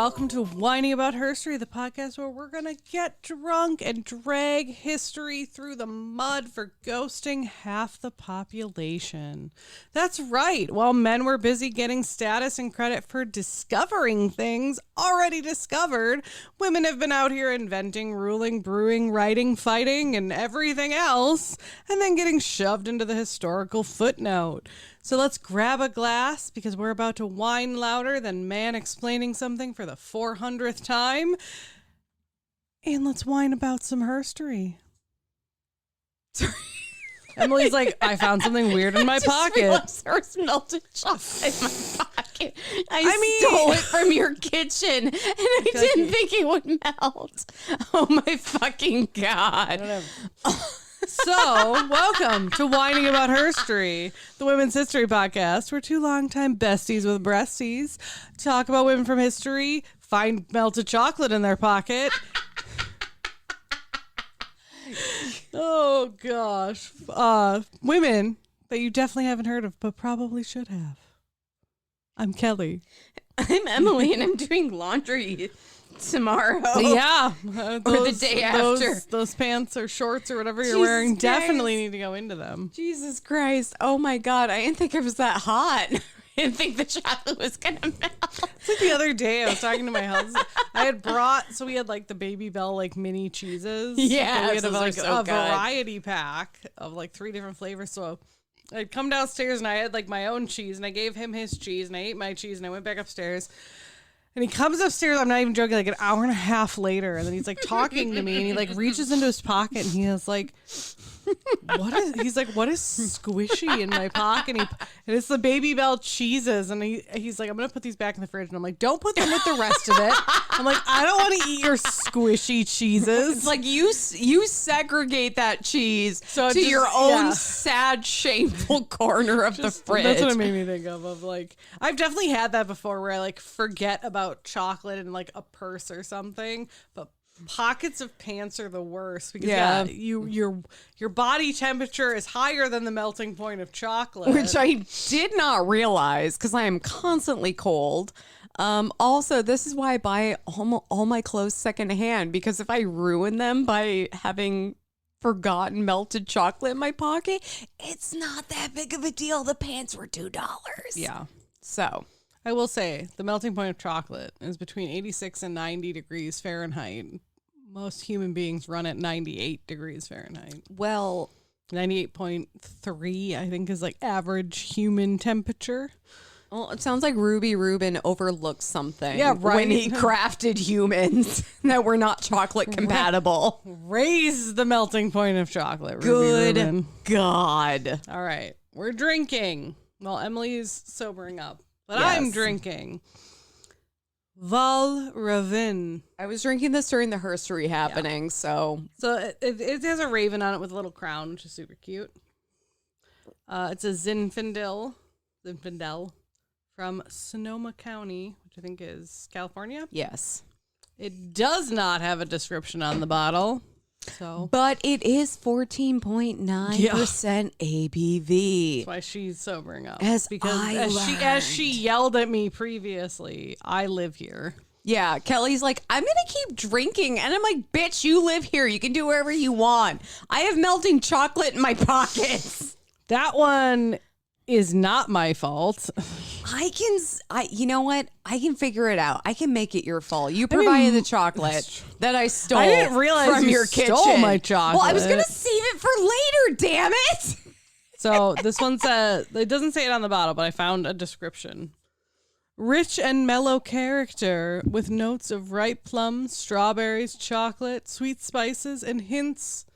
welcome to Whining About History, the podcast where we're going to get drunk and drag history through the mud for ghosting half the population. That's right. While men were busy getting status and credit for discovering things already discovered, women have been out here inventing, ruling, brewing, writing, fighting, and everything else, and then getting shoved into the historical footnote. So let's grab a glass because we're about to whine louder than man explaining something for the 400th time. And let's whine about some herstory. Sorry. Emily's like, I found something weird in my pocket. There was melted chocolate in my pocket. I stole it from your kitchen and I didn't think it would melt. Oh my fucking God. So, welcome to Whining About Herstory, the women's history podcast, where two longtime besties with breasties talk about women from history, find melted chocolate in their pocket. Oh, gosh. Women that you definitely haven't heard of, but probably should have. I'm Kelly. I'm Emily and I'm doing laundry tomorrow. Yeah. Or the day after. Those pants or shorts or whatever you're wearing definitely need to go into them. Jesus Christ. Oh my God. I didn't think it was that hot. I didn't think the chocolate was going to melt. It's like the other day I was talking to my husband. I had brought, so we had like the Baby Bell like mini cheeses. Yeah. We had those like are so a good. variety pack of like 3 different flavors. So I'd come downstairs and I had like my own cheese and I gave him his cheese and I ate my cheese and I went back upstairs. And he comes upstairs, I'm not even joking, like an hour and a half later. And then he's like talking to me and he like reaches into his pocket and he is like, what is squishy in my pocket? And it's the Baby Bell cheeses. And he's like, I'm going to put these back in the fridge. And I'm like, don't put them with the rest of it. I'm like, I don't want to eat your squishy cheeses. It's like you segregate that cheese to your own sad, shameful corner of the fridge. That's what it made me think of like, I've definitely had that before where I like forget about chocolate in like a purse or something, but pockets of pants are the worst because your body temperature is higher than the melting point of chocolate, which I did not realize because I am constantly cold. Also, this is why I buy all my clothes secondhand, because if I ruin them by having forgotten melted chocolate in my pocket, it's not that big of a deal. The pants were $2. Yeah. So I will say the melting point of chocolate is between 86 and 90 degrees Fahrenheit. Most human beings run at 98 degrees Fahrenheit. Well, 98.3, I think, is like average human temperature. Well, it sounds like Ruby Rubin overlooked something. Yeah, right. When he crafted humans that were not chocolate compatible. Raise the melting point of chocolate, Ruby Good Rubin. God. All right. We're drinking. Well, Emily's sobering up, but Yes. I'm drinking. Val Ravin. I was drinking this during the herstory happening, so it has a raven on it with a little crown, which is super cute. It's a Zinfandel from Sonoma County, which I think is California. yes. It does not have a description on the bottle. So But it is 14.9% ABV. that's why she's sobering up. As she yelled at me previously, I live here. Yeah, Kelly's like, I'm going to keep drinking. And I'm like, bitch, you live here. You can do wherever you want. I have melting chocolate in my pockets. That one is not my fault. You know what? I can figure it out. I can make it your fault. You provided the chocolate that I stole. I didn't realize from you your stole kitchen. my chocolate. Well, I was going to save it for later, damn it. So this one says, it doesn't say it on the bottle, but I found a description. Rich and mellow character with notes of ripe plums, strawberries, chocolate, sweet spices, and hints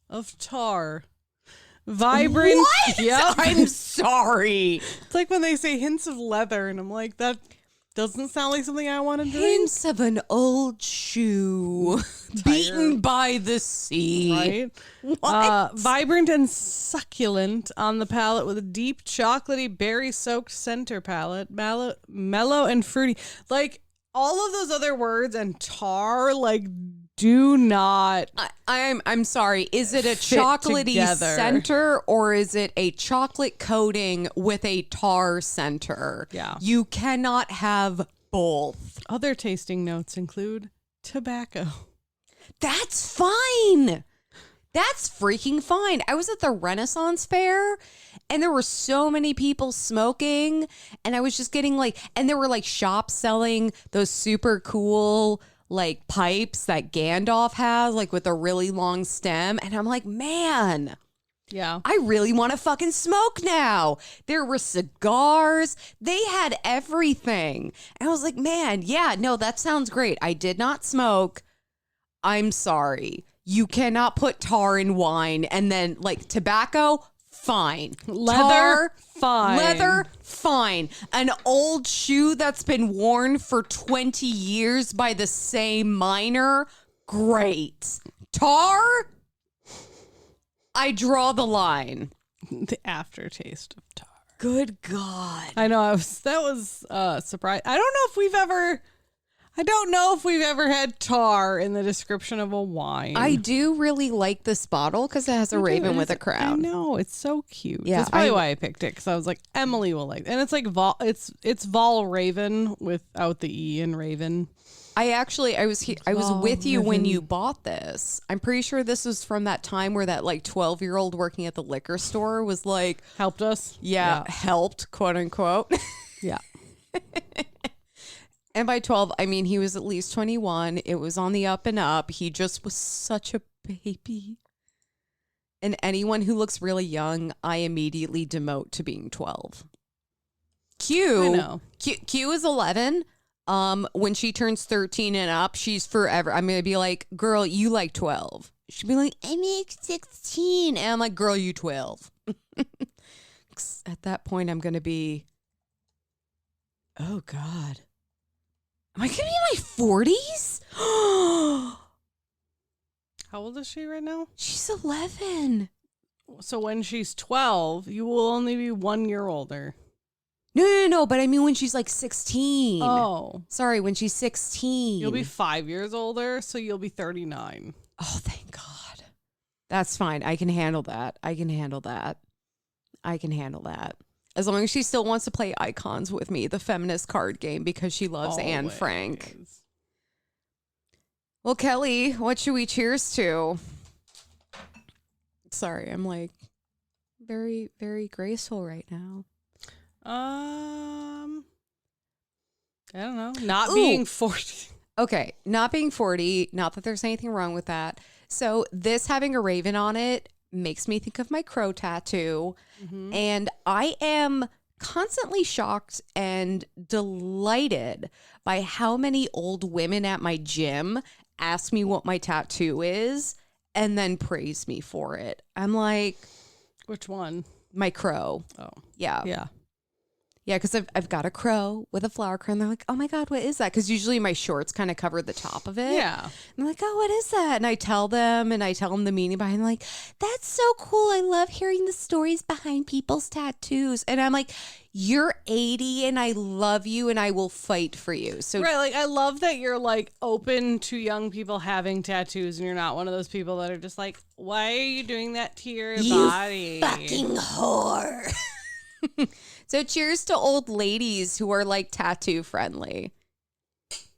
of tar. Vibrant. What? Yep. I'm sorry. It's like when they say hints of leather, and I'm like, that doesn't sound like something I want to drink. Hints of an old shoe beaten by the sea. Right? What? Vibrant and succulent on the palate with a deep chocolatey berry-soaked center palate. Mellow and fruity. Like, all of those other words and tar, like, do not. I'm sorry. Is it a fit chocolatey together. center or is it a chocolate coating with a tar center? Yeah. You cannot have both. Other tasting notes include tobacco. That's fine. That's freaking fine. I was at the Renaissance Fair and there were so many people smoking and I was just getting like, and there were like shops selling those super cool like pipes that Gandalf has, like with a really long stem. And I'm like, man, Yeah. I really want to fucking smoke now. There were cigars. They had everything. And I was like, man, yeah, no, that sounds great. I did not smoke. I'm sorry. You cannot put tar in wine and then like tobacco, fine. Leather, Tar, fine. Leather, fine. An old shoe that's been worn for 20 years by the same miner, great. Tar, I draw the line. The aftertaste of tar. Good God. I know. That was surprise. I don't know if we've ever had tar in the description of a wine. I do really like this bottle because it has a raven with a I crown. know, it's so cute. Yeah, That's probably why I picked it because I was like, Emily will like, and it's like it's Vol Raven without the E in Raven. I was with you when you bought this. I'm pretty sure this was from that time where that like 12-year-old working at the liquor store was like, Helped us. helped, quote unquote. Yeah. And by 12, I mean, he was at least 21. It was on the up and up. He just was such a baby. And anyone who looks really young, I immediately demote to being 12. I know. Q is 11. When she turns 13 and up, she's forever. I'm going to be like, girl, you like 12. She'll be like, I make 16. And I'm like, girl, you 12. At that point, I'm going to be, oh God. Am I going to be in my 40s? How old is she right now? She's 11. So when she's 12, you will only be 1 year older. No. But I mean, when she's like 16. Oh. Sorry, when she's 16. You'll be 5 years older, so you'll be 39. Oh, thank God. That's fine. I can handle that. As long as she still wants to play Icons with me, the feminist card game, because she loves Anne Frank. Well, Kelly, what should we cheers to? Sorry, I'm like very, very graceful right now. I don't know. Not being 40. Okay, not being 40. Not that there's anything wrong with that. So this having a raven on it makes me think of my crow tattoo. Mm-hmm. And I am constantly shocked and delighted by how many old women at my gym ask me what my tattoo is and then praise me for it. I'm like, which one? My crow. Oh. Yeah. Yeah. Yeah, because I've got a crow with a flower crown. They're like, oh my God, what is that? Because usually my shorts kind of cover the top of it. Yeah. I'm like, oh, what is that? And I tell them the meaning behind it. Like, that's so cool. I love hearing the stories behind people's tattoos. And I'm like, you're 80 and I love you and I will fight for you. So right, like I love that you're like open to young people having tattoos and you're not one of those people that are just like, why are you doing that to your body? Fucking whore. So cheers to old ladies who are like tattoo friendly. It's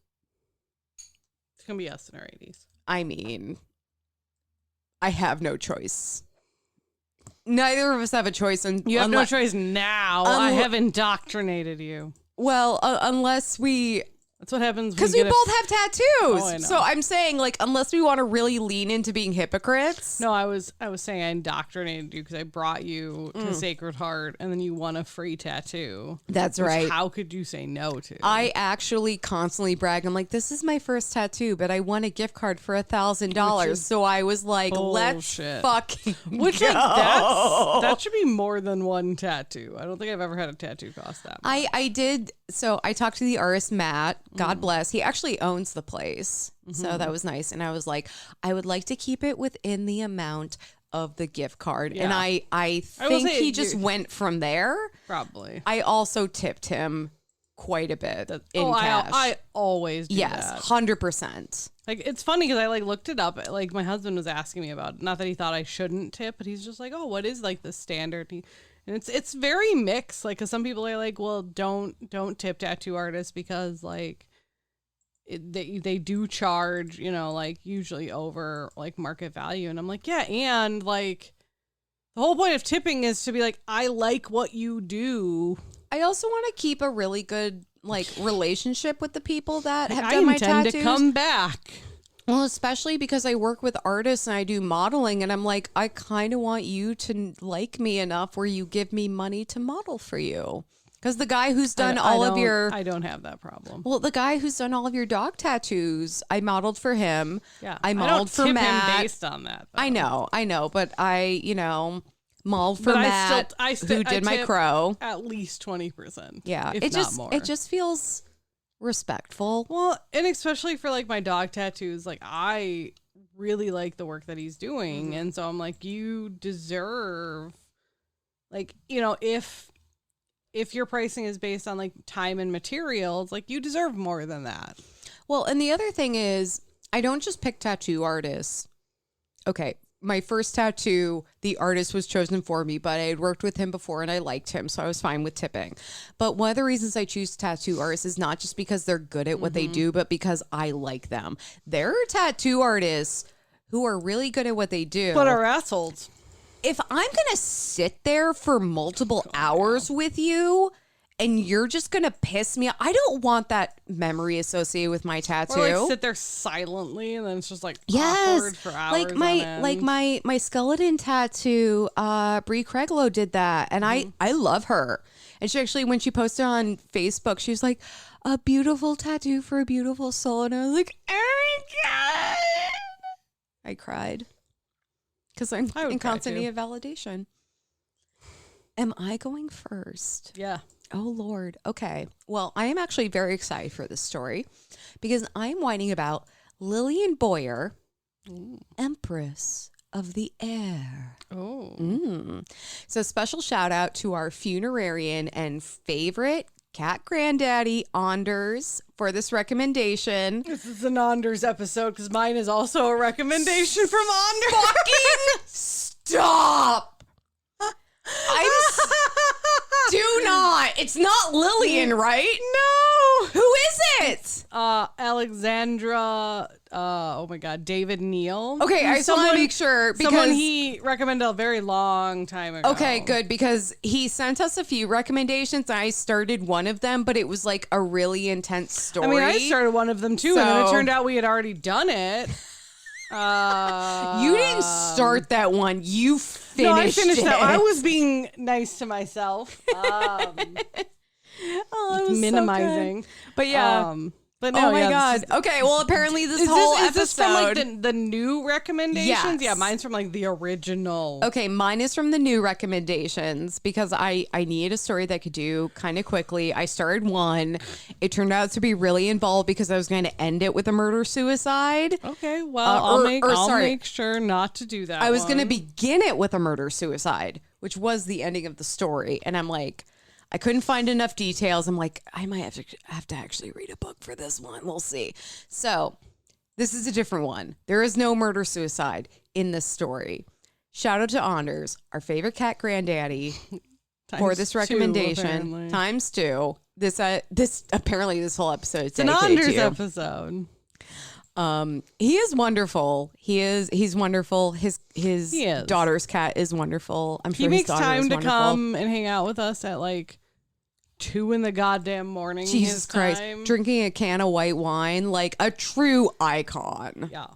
gonna be us in our 80s. I mean, I have no choice. Neither of us have a choice. You have no choice now. I have indoctrinated you. Well, unless we... That's what happens because we both have tattoos. Oh, I know. So I'm saying, like, unless we want to really lean into being hypocrites. No, I was saying I indoctrinated you because I brought you to Sacred Heart and then you won a free tattoo. That's right. How could you say no to? I actually constantly brag. I'm like, this is my first tattoo, but I won a gift card for $1,000. So I was like, bullshit. Let's fucking Which go. Like that should be more than one tattoo. I don't think I've ever had a tattoo cost that much. I did. So I talked to the artist, Matt. God bless. He actually owns the place. So that was nice. And I was like, I would like to keep it within the amount of the gift card. Yeah. And I think he just went from there. Probably. I also tipped him quite a bit in cash. I always do yes, that. 100%. Like, it's funny because I like looked it up. Like, my husband was asking me about it. Not that he thought I shouldn't tip, but he's just like, oh, what is like the standard? And it's very mixed. Like, 'cause some people are like, well, don't tip tattoo artists because like they do charge, like usually over like market value. And I'm like, yeah, and like the whole point of tipping is to be like, I like what you do. I also want to keep a really good like relationship with the people that have done my tattoos. I intend to come back. Well, especially because I work with artists and I do modeling, and I'm like, I kind of want you to like me enough where you give me money to model for you. Because the guy who's done I don't have that problem. Well, the guy who's done all of your dog tattoos, I modeled for him. Yeah, I modeled for tip Matt. him based on that. Though. I know, but I, modeled for Matt, who did my crow. At least 20%. Yeah, if not more. It just feels respectful. Well, and especially for like my dog tattoos, like I really like the work that he's doing, and so I'm like, you deserve, like, if your pricing is based on like time and materials, like you deserve more than that. Well, and the other thing is, I don't just pick tattoo artists. Okay, my first tattoo, the artist was chosen for me, but I had worked with him before and I liked him, so I was fine with tipping. But one of the reasons I choose tattoo artists is not just because they're good at what they do, but because I like them. There are tattoo artists who are really good at what they do, but are assholes. If I'm going to sit there for multiple hours with you and you're just going to piss me off, I don't want that memory associated with my tattoo. Or like sit there silently and then it's just like awkward for hours like my skeleton tattoo, Brie Craiglow did that, and I love her. And she actually, when she posted on Facebook, she was like, a beautiful tattoo for a beautiful soul. And I was like, oh my God. I cried. Because I'm in constant need of validation. Am I going first? Yeah. Oh, Lord. Okay. Well, I am actually very excited for this story because I'm whining about Lillian Boyer, Empress of the Air. Oh. So special shout out to our funerarian and favorite cat granddaddy, Anders, for this recommendation. This is an Anders episode because mine is also a recommendation from Anders. Fucking stop! Do not. It's not Lillian, right? No. Who is it? Alexandra. Oh my God, David Neal. Okay, I just want to make sure because someone he recommended a very long time ago. Okay, good, because he sent us a few recommendations. And I started one of them, but it was like a really intense story. I mean, I started one of them too, and then it turned out we had already done it. You didn't start that one. You finished it. No, I finished that. I was being nice to myself. Minimizing. So but yeah. But no, oh my God. Okay, well, apparently this whole episode. Is this from like the new recommendations? Yes. Yeah, mine's from like the original. Okay, mine is from the new recommendations because I needed a story that I could do kind of quickly. I started one. It turned out to be really involved because I was going to end it with a murder-suicide. Okay, well, I'll make sure not to do that. I was going to begin it with a murder-suicide, which was the ending of the story. And I'm like, I couldn't find enough details. I'm like, I might have to actually read a book for this one. We'll see. So this is a different one. There is no murder-suicide in this story. Shout out to Anders, our favorite cat granddaddy, for this recommendation. Times two. This apparently this whole episode is an Anders episode. He is wonderful. He's wonderful. His daughter's cat is wonderful. I'm sure he makes his daughter time is to wonderful. come and hang out with us at like 2 in the goddamn morning. Jesus Christ. Drinking a can of white wine, like a true icon. Yeah.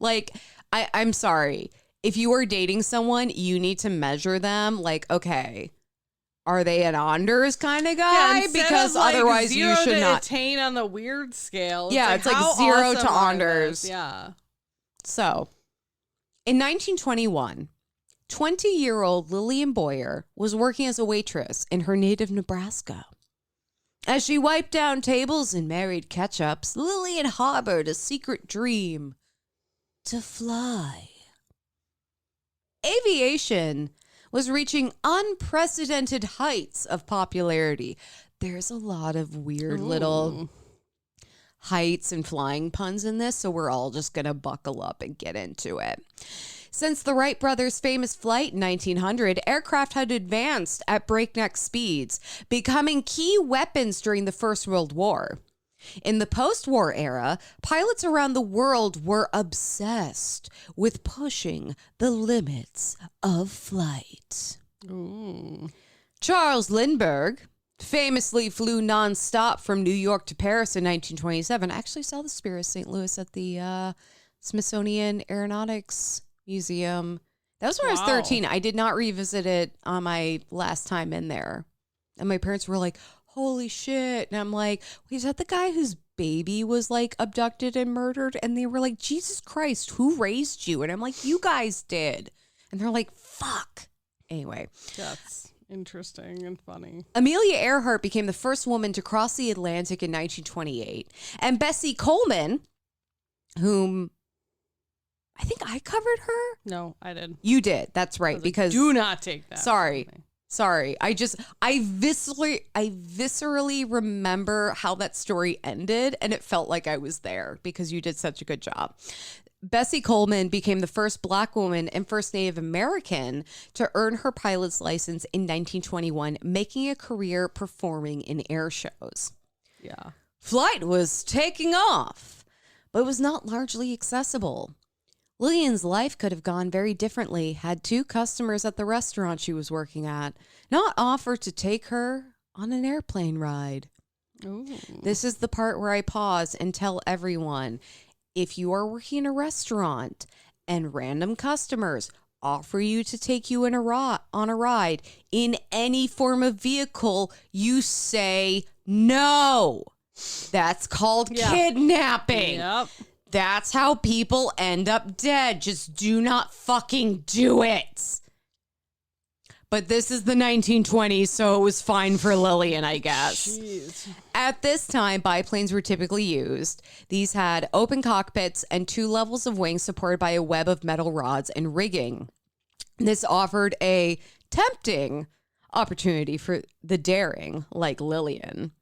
Like, I'm sorry. If you are dating someone, you need to measure them. Like, okay, are they an Anders kind of guy? Yeah, because otherwise you should not attain on the weird scale. It's like 0 awesome to Anders. Yeah. So, in 1921, 20-year-old Lillian Boyer was working as a waitress in her native Nebraska. As she wiped down tables and married ketchups, Lillian harbored a secret dream: to fly. Aviation was reaching unprecedented heights of popularity. There's a lot of weird little heights and flying puns in this, so we're all just going to buckle up and get into it. Since the Wright brothers' famous flight in 1900, aircraft had advanced at breakneck speeds, becoming key weapons during the First World War. In the post-war era, pilots around the world were obsessed with pushing the limits of flight. Ooh. Charles Lindbergh famously flew nonstop from New York to Paris in 1927. I actually saw the Spirit of St. Louis at the Smithsonian Aeronautics Museum. That was when I was 13. I did not revisit it on my last time in there. And my parents were like, holy shit. And I'm like, wait, is that the guy whose baby was like abducted and murdered? And they were like, Jesus Christ, who raised you? And I'm like, you guys did. And they're like, fuck. Anyway. That's interesting and funny. Amelia Earhart became the first woman to cross the Atlantic in 1928. And Bessie Coleman, whom I think I covered her. No, I did. You did. That's right. Because do not take that. Sorry. I viscerally remember how that story ended, and it felt like I was there because you did such a good job. Bessie Coleman became the first Black woman and first Native American to earn her pilot's license in 1921, making a career performing in air shows. Yeah. Flight was taking off, but was not largely accessible. Lillian's life could have gone very differently had two customers at the restaurant she was working at not offered to take her on an airplane ride. Ooh. This is the part where I pause and tell everyone, if you are working in a restaurant and random customers offer you to take you on a ride in any form of vehicle, you say no. That's called kidnapping. Yep. That's how people end up dead. Just do not fucking do it. But this is the 1920s, so it was fine for Lillian, I guess. Jeez. At this time, biplanes were typically used. These had open cockpits and 2 levels of wings supported by a web of metal rods and rigging. This offered a tempting opportunity for the daring, like Lillian.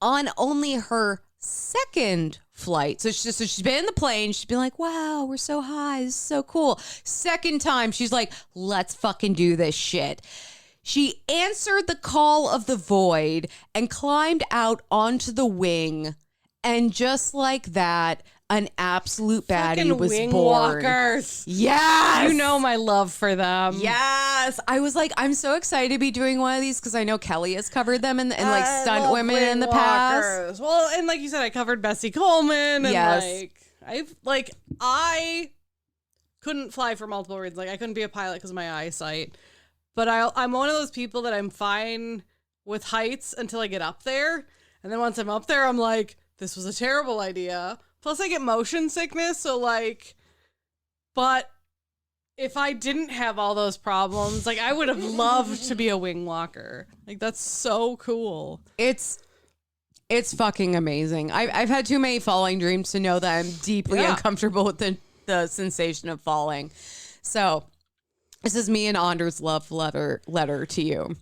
On only her second flight, so she's been in the plane, she's been like, wow, we're so high, this is so cool. Second time, she's like, let's fucking do this shit. She answered the call of the void and climbed out onto the wing, and just like that, an absolute baddie Fucking was wing born. walkers. Yes, You know my love for them. yes. I was like, I'm so excited to be doing one of these because I know Kelly has covered them and like I stunt love women wing in the past. walkers. Well, and like you said, I covered Bessie Coleman, and Yes. I couldn't fly for multiple reasons. Like I couldn't be a pilot because of my eyesight. But I'm one of those people that I'm fine with heights until I get up there, and then once I'm up there, I'm like, this was a terrible idea. Plus, I get motion sickness, so like, but if I didn't have all those problems, like I would have loved to be a wing walker. Like that's so cool. It's fucking amazing. I've had too many falling dreams to know that I'm deeply uncomfortable with the sensation of falling. So this is me and Anders' love letter to you.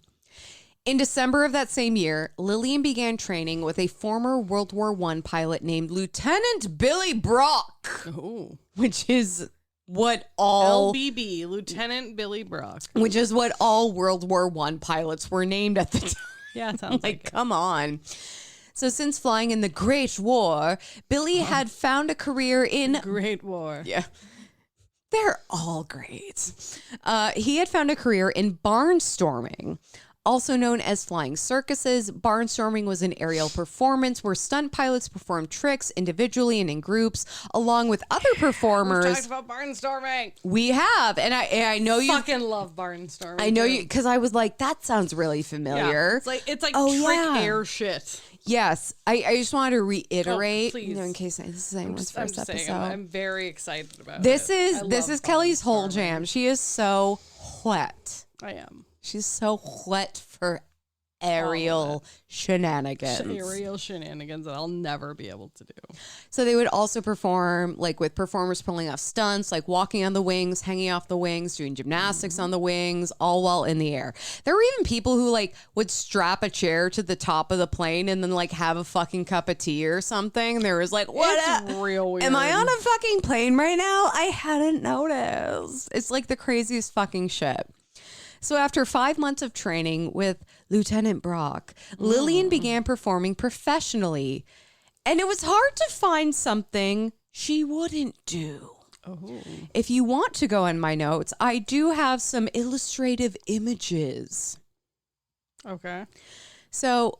In December of that same year, Lillian began training with a former World War I pilot named Lieutenant Billy Brock, Oh, which is what all LBB, Lieutenant Billy Brock. which is what all World War I pilots were named at the time. Yeah, it sounds Like, come on. So since flying in the Great War, Billy had found a career in Great War. Yeah. They're all great. He had found a career in barnstorming. Also known as flying circuses, barnstorming was an aerial performance where stunt pilots performed tricks individually and in groups, along with other performers. We've talked about barnstorming. We have, and I know you Fucking love barnstorming. I know too. you because I was like, that sounds really familiar. Yeah. It's like Oh, trick yeah. air shit. Yes, I just wanted to reiterate, please. in case this is anyone's I'm first just episode. saying, I'm very excited about This it. is Kelly's whole jam. She is so wet. I am. She's so wet for aerial shenanigans. Aerial shenanigans that I'll never be able to do. So they would also perform, like with performers pulling off stunts, like walking on the wings, hanging off the wings, doing gymnastics on the wings, all while in the air. There were even people who like would strap a chair to the top of the plane and then like have a fucking cup of tea or something. There was like, It's real weird. am I on a fucking plane right now? I hadn't noticed. It's like the craziest fucking shit. So after 5 months of training with Lieutenant Brock, Lillian began performing professionally. And it was hard to find something she wouldn't do. Oh. If you want to go in my notes, I do have some illustrative images. Okay. So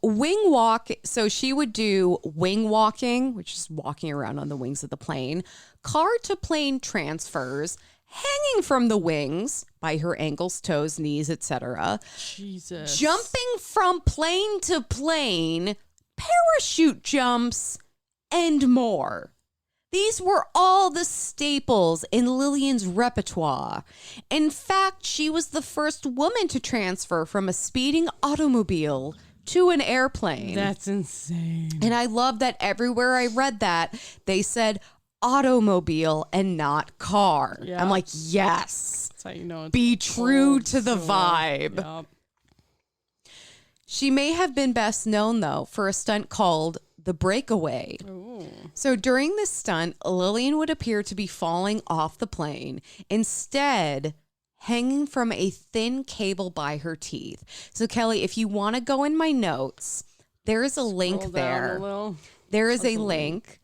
so she would do wing walking, which is walking around on the wings of the plane, car to plane transfers, hanging from the wings by her ankles, toes, knees, etc. Jesus. Jumping from plane to plane, parachute jumps, and more. These were all the staples in Lillian's repertoire. In fact, she was the first woman to transfer from a speeding automobile to an airplane. That's insane. And I love that everywhere I read that, they said automobile and not car. Yeah. I'm like, yes. That's how you know it's Be true old to the school. vibe. Yep. She may have been best known, though, for a stunt called the breakaway. Ooh. So during this stunt, Lillian would appear to be falling off the plane, instead hanging from a thin cable by her teeth. So Kelly, if you want to go in my notes, there is a link Scroll down there. a little. There is a That's a link.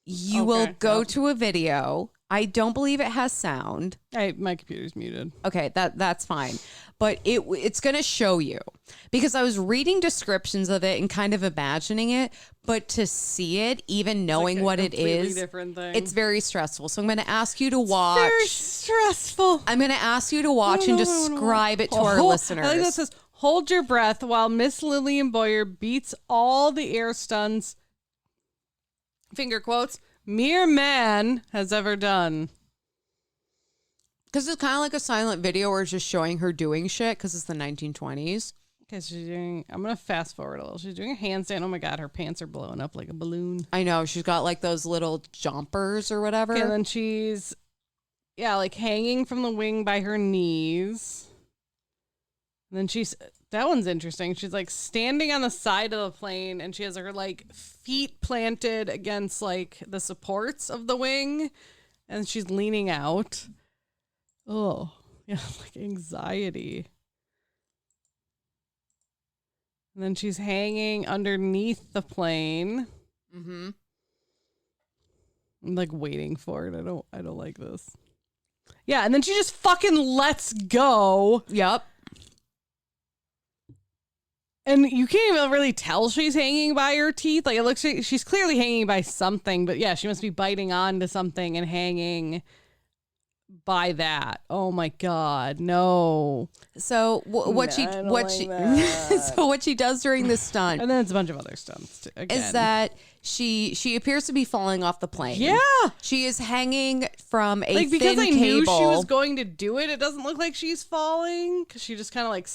You Okay, will go yep. to a video. I don't believe it has sound. My computer's muted. Okay, that's fine. But it's going to show you, because I was reading descriptions of it and kind of imagining it, but to see it, even knowing what it is, different thing. it's very stressful. So I'm going to ask you to watch. very stressful. I'm going to ask you to watch and describe it to our listeners. I think that says, hold your breath while Miss Lillian Boyer beats all the air stunts, finger quotes, mere man has ever done. Because it's kind of like a silent video where it's just showing her doing shit, because it's the 1920s. Okay, she's doing, I'm going to fast forward a little. She's doing a handstand. Oh my God, her pants are blowing up like a balloon. I know. She's got like those little jumpers or whatever. Okay, and then she's, like hanging from the wing by her knees. And then that one's interesting. She's like standing on the side of the plane and she has her like feet planted against like the supports of the wing and she's leaning out. Oh, yeah, like anxiety. And then she's hanging underneath the plane. Mm-hmm. I'm like waiting for it. I don't like this. Yeah, and then she just fucking lets go. Yep. And you can't even really tell she's hanging by her teeth. Like, it looks like she's clearly hanging by something, but yeah, she must be biting onto something and hanging by that. Oh my God, no. So what she so what she does during this stunt, and then it's a bunch of other stunts too, again. is that she appears to be falling off the plane. Yeah, she is hanging from a like because thin I cable. knew she was going to do it. It doesn't look like she's falling because she just kind of like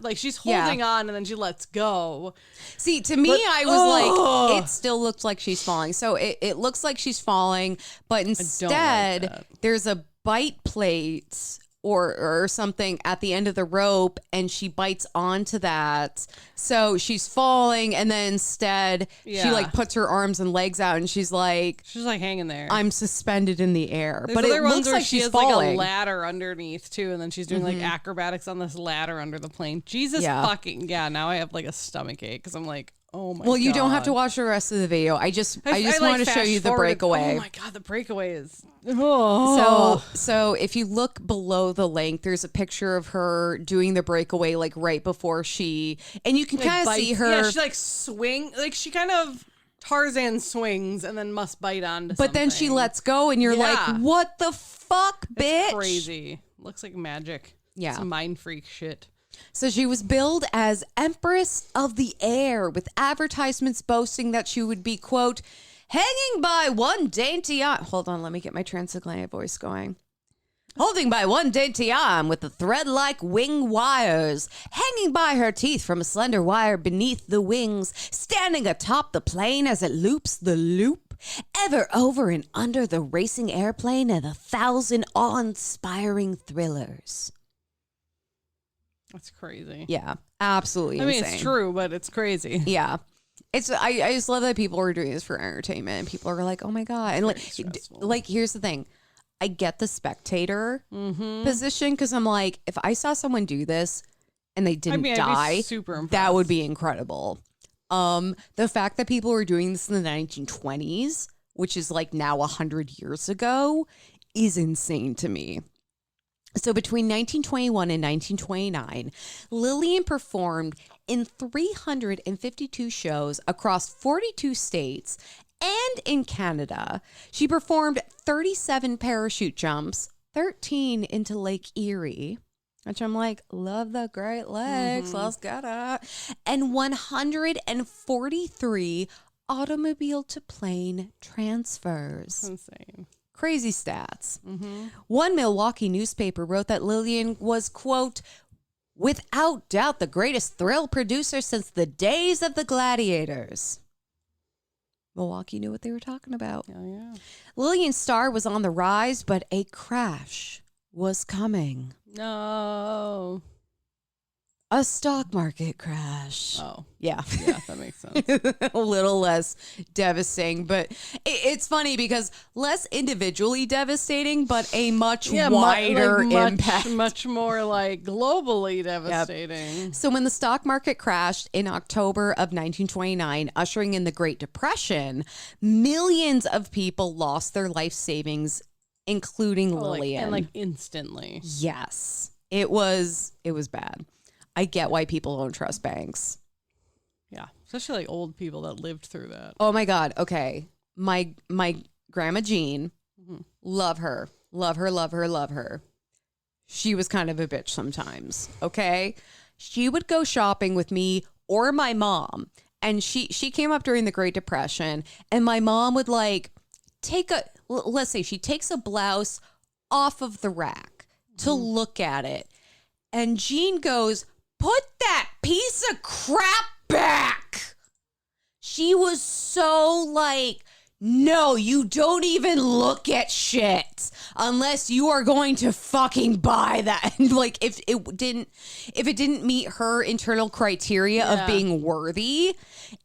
like she's holding on and then she lets go. See, to me, I was like, it still looks like she's falling. So it looks like she's falling, but instead there's a bite plate or something at the end of the rope, and she bites onto that. So she's falling, and then instead she like puts her arms and legs out, and she's like hanging there. I'm suspended in the air. There's but other it ones looks where like she she's has falling. like a ladder underneath too, and then she's doing like acrobatics on this ladder under the plane. Jesus fucking now I have like a stomach ache because I'm like, oh my God. Well, you don't have to watch the rest of the video. I just wanted to show you the breakaway. Oh my God, the breakaway is So if you look below the link, there's a picture of her doing the breakaway like right before and you can kind of see her. Yeah, she like she kind of Tarzan swings and then must bite on. But then she lets go, and you're like, what the fuck, bitch? It's crazy. Looks like magic. Yeah. Some mind freak shit. So she was billed as Empress of the Air, with advertisements boasting that she would be, quote, hanging by one dainty eye. Hold on, let me get my transatlantic voice going. holding by one dainty arm with the thread-like wing wires, hanging by her teeth from a slender wire beneath the wings, standing atop the plane as it loops the loop, ever over and under the racing airplane and 1,000 awe-inspiring thrillers. That's crazy. Yeah, absolutely insane. It's true, but it's crazy. Yeah. I just love that people are doing this for entertainment. People are like, oh my God. And like here's the thing. I get the spectator position because I'm like, if I saw someone do this and they didn't die, super impressed. That would be incredible. The fact that people were doing this in the 1920s, which is like now 100 years ago, is insane to me. So between 1921 and 1929, Lillian performed in 352 shows across 42 states and in Canada. She performed 37 parachute jumps, 13 into Lake Erie, which I'm like, love the Great Lakes, let's get it, and 143 automobile to plane transfers. That's insane. Crazy stats. One Milwaukee newspaper wrote that Lillian was, quote, without doubt the greatest thrill producer since the days of the gladiators. Milwaukee knew what they were talking about. Oh, yeah. Lillian's star was on the rise, but a crash was coming. No. A stock market crash. Oh. Yeah. Yeah, that makes sense. A little less devastating, but it's funny because less individually devastating, but a much wider impact. Much more like globally devastating. Yep. So when the stock market crashed in October of 1929, ushering in the Great Depression, millions of people lost their life savings, including Lillian. And instantly. Yes. It was bad. I get why people don't trust banks. Yeah, especially like old people that lived through that. Oh my God. Okay. My grandma Jean, love her. She was kind of a bitch sometimes. Okay. She would go shopping with me or my mom. And she came up during the Great Depression, and my mom would let's say she takes a blouse off of the rack to look at it. And Jean goes, put that piece of crap back. She was so like, no, you don't even look at shit unless you are going to fucking buy that. Like if it didn't meet her internal criteria of being worthy,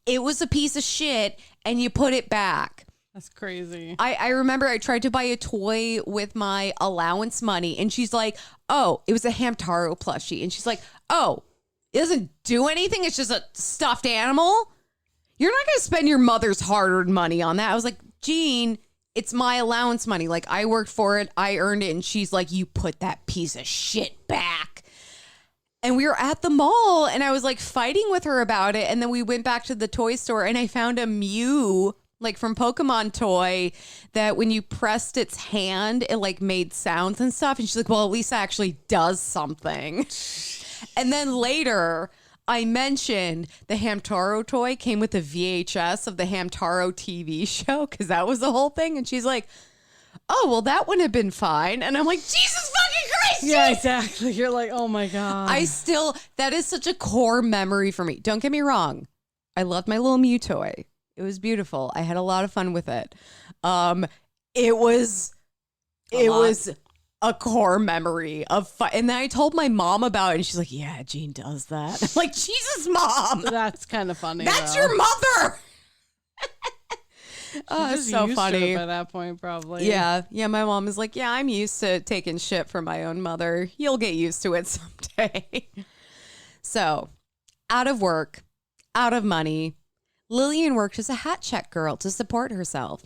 it was a piece of shit and you put it back. That's crazy. I remember I tried to buy a toy with my allowance money, and she's like, oh, it was a Hamtaro plushie. And she's like, oh, it doesn't do anything. It's just a stuffed animal. You're not going to spend your mother's hard-earned money on that. I was like, Jean, it's my allowance money. Like, I worked for it. I earned it. And she's like, you put that piece of shit back. And we were at the mall, and I was like fighting with her about it. And then we went back to the toy store, and I found a Mew, like from Pokemon toy, that when you pressed its hand, it like made sounds and stuff. And she's like, well, at least that actually does something. And then later I mentioned the Hamtaro toy came with a VHS of the Hamtaro TV show, because that was the whole thing. And she's like, oh, well, that wouldn't have been fine. And I'm like, Jesus fucking Christ. Yeah, exactly. You're like, oh my God. That is such a core memory for me. Don't get me wrong. I loved my little Mew toy. It was beautiful. I had a lot of fun with it. It was a core memory of fun. And then I told my mom about it, and she's like, yeah, Jean does that. I'm like, Jesus, Mom. That's kind of funny. That's your mother. Oh, it's so funny. By that point, probably. Yeah. My mom is like, yeah, I'm used to taking shit from my own mother. You'll get used to it someday. So, out of work, out of money, Lillian worked as a hat check girl to support herself.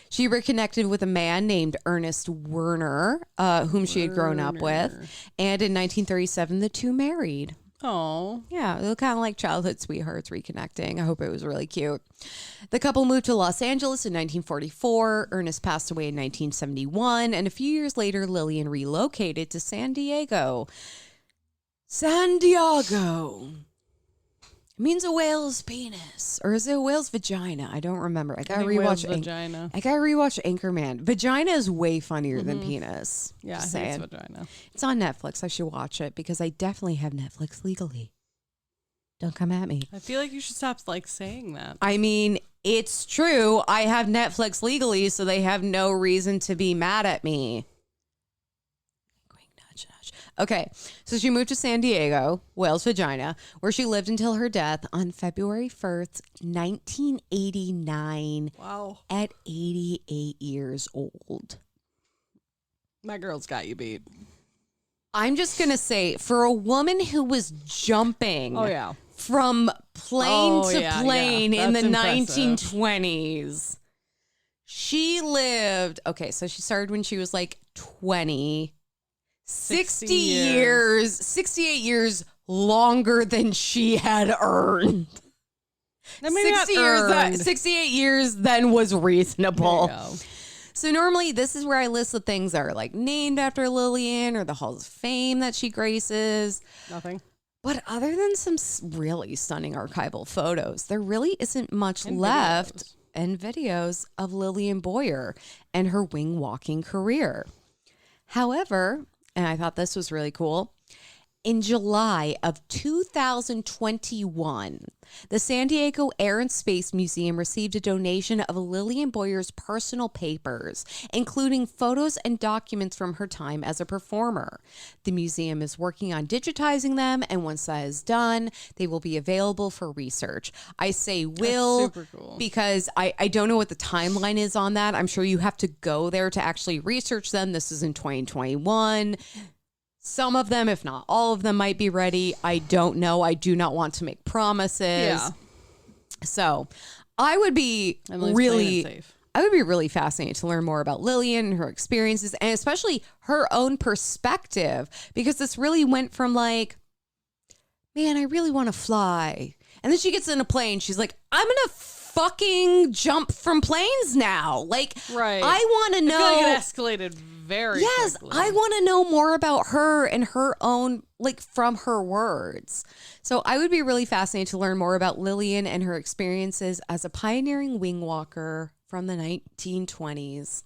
She reconnected with a man named Ernest Werner, whom she had grown up with. And in 1937, the two married. Oh. Yeah, they were kind of like childhood sweethearts reconnecting. I hope it was really cute. The couple moved to Los Angeles in 1944. Ernest passed away in 1971. And a few years later, Lillian relocated to San Diego. San Diego. It means a whale's penis. Or is it a whale's vagina? I don't remember. I gotta whale's rewatch vagina. I gotta rewatch Anchorman. Vagina is way funnier than penis. Yeah, Just I think saying. it's vagina. It's on Netflix. I should watch it because I definitely have Netflix legally. Don't come at me. I feel like you should stop saying that. I mean, it's true. I have Netflix legally, so they have no reason to be mad at me. Nudge, nudge. Okay, so she moved to San Diego, whale's vagina, where she lived until her death on February 1st, 1989. Wow. At 88 years old. My girl's got you beat. I'm just going to say, for a woman who was jumping from plane to plane in the impressive. 1920s, she lived, okay, so she started when she was like 20, 68 years longer than she had earned. 68 years then was reasonable. There you go. So normally this is where I list the things that are like named after Lillian or the halls of fame that she graces. Nothing. But other than some really stunning archival photos, there really isn't much left and videos of Lillian Boyer and her wing walking career. However, and I thought this was really cool, in July of 2021, the San Diego Air and Space Museum received a donation of Lillian Boyer's personal papers, including photos and documents from her time as a performer. The museum is working on digitizing them, and once that is done, they will be available for research. I say will That's super cool. because I don't know what the timeline is on that. I'm sure you have to go there to actually research them. This is in 2021. Some of them, if not all of them, might be ready. I don't know. I do not want to make promises. Yeah. So I would be really fascinated to learn more about Lillian and her experiences, and especially her own perspective, because this really went from like, man, I really want to fly. And then she gets in a plane. She's like, I'm going to fucking jump from planes now. Like, right. I want to know. I feel like it escalated very quickly. I want to know more about her and her own, like, from her words. So I would be really fascinated to learn more about Lillian and her experiences as a pioneering wing walker from the 1920s.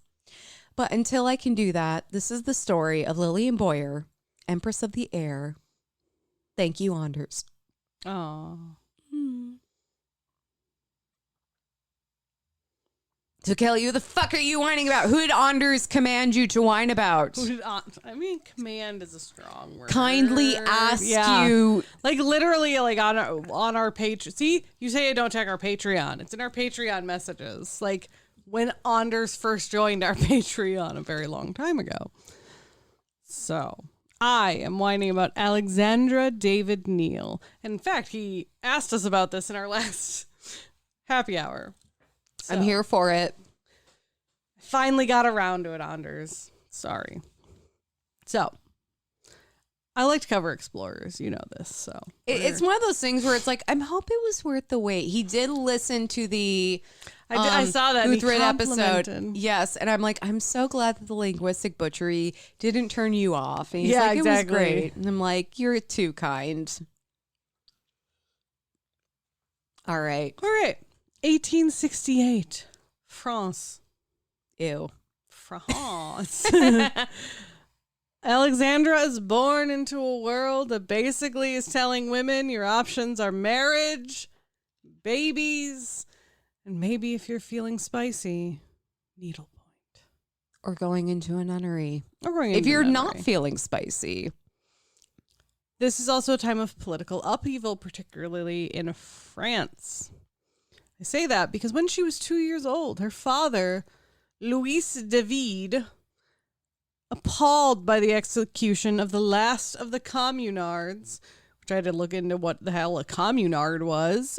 But until I can do that, this is the story of Lillian Boyer, Empress of the Air. Thank you, Anders. Oh. So, Kelly, who the fuck are you whining about? Who did Anders command you to whine about? I mean, command is a strong word. Kindly ask you. Like, literally, like, on our page. See, you say I don't check our Patreon. It's in our Patreon messages. Like, when Anders first joined our Patreon a very long time ago. So, I am whining about Alexandra David Neal. In fact, he asked us about this in our last happy hour. So, I'm here for it. Finally got around to it, Anders. Sorry. So, I like to cover explorers. You know this. So It's one of those things where it's like, I hope it was worth the wait. He did listen to the I saw that Lutheran episode. episode. Yes. And I'm like, I'm so glad that the linguistic butchery didn't turn you off. And he's Yeah, like, exactly. It was great. And I'm like, you're too kind. All right. 1868. France. Ew. France. Alexandra is born into a world that basically is telling women your options are marriage, babies, and maybe if you're feeling spicy, needlepoint. Or going into a nunnery. Or going If into you're a not nunnery. feeling spicy. This is also a time of political upheaval, particularly in France. I say that because when she was 2 years old, her father, Louis David, appalled by the execution of the last of the communards, which I had to look into what the hell a communard was.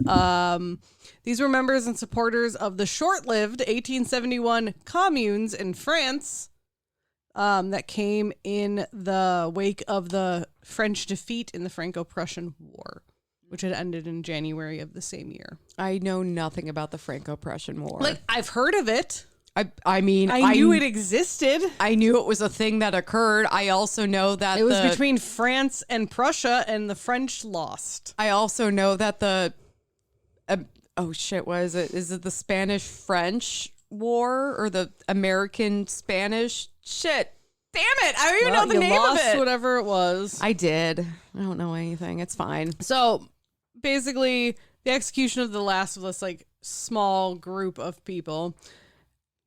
These were members and supporters of the short-lived 1871 communes in France that came in the wake of the French defeat in the Franco-Prussian War, which had ended in January of the same year. I know nothing about the Franco-Prussian War. Like, I've heard of it. I mean, I knew it existed. I knew it was a thing that occurred. I also know that It was between France and Prussia, and the French lost. I also know that the oh shit, what is it? Is it the Spanish-French War or the American-Spanish? Shit. Damn it. I don't even know the name of it. Whatever it was. I did. I don't know anything. It's fine. So basically, the execution of the last of this like small group of people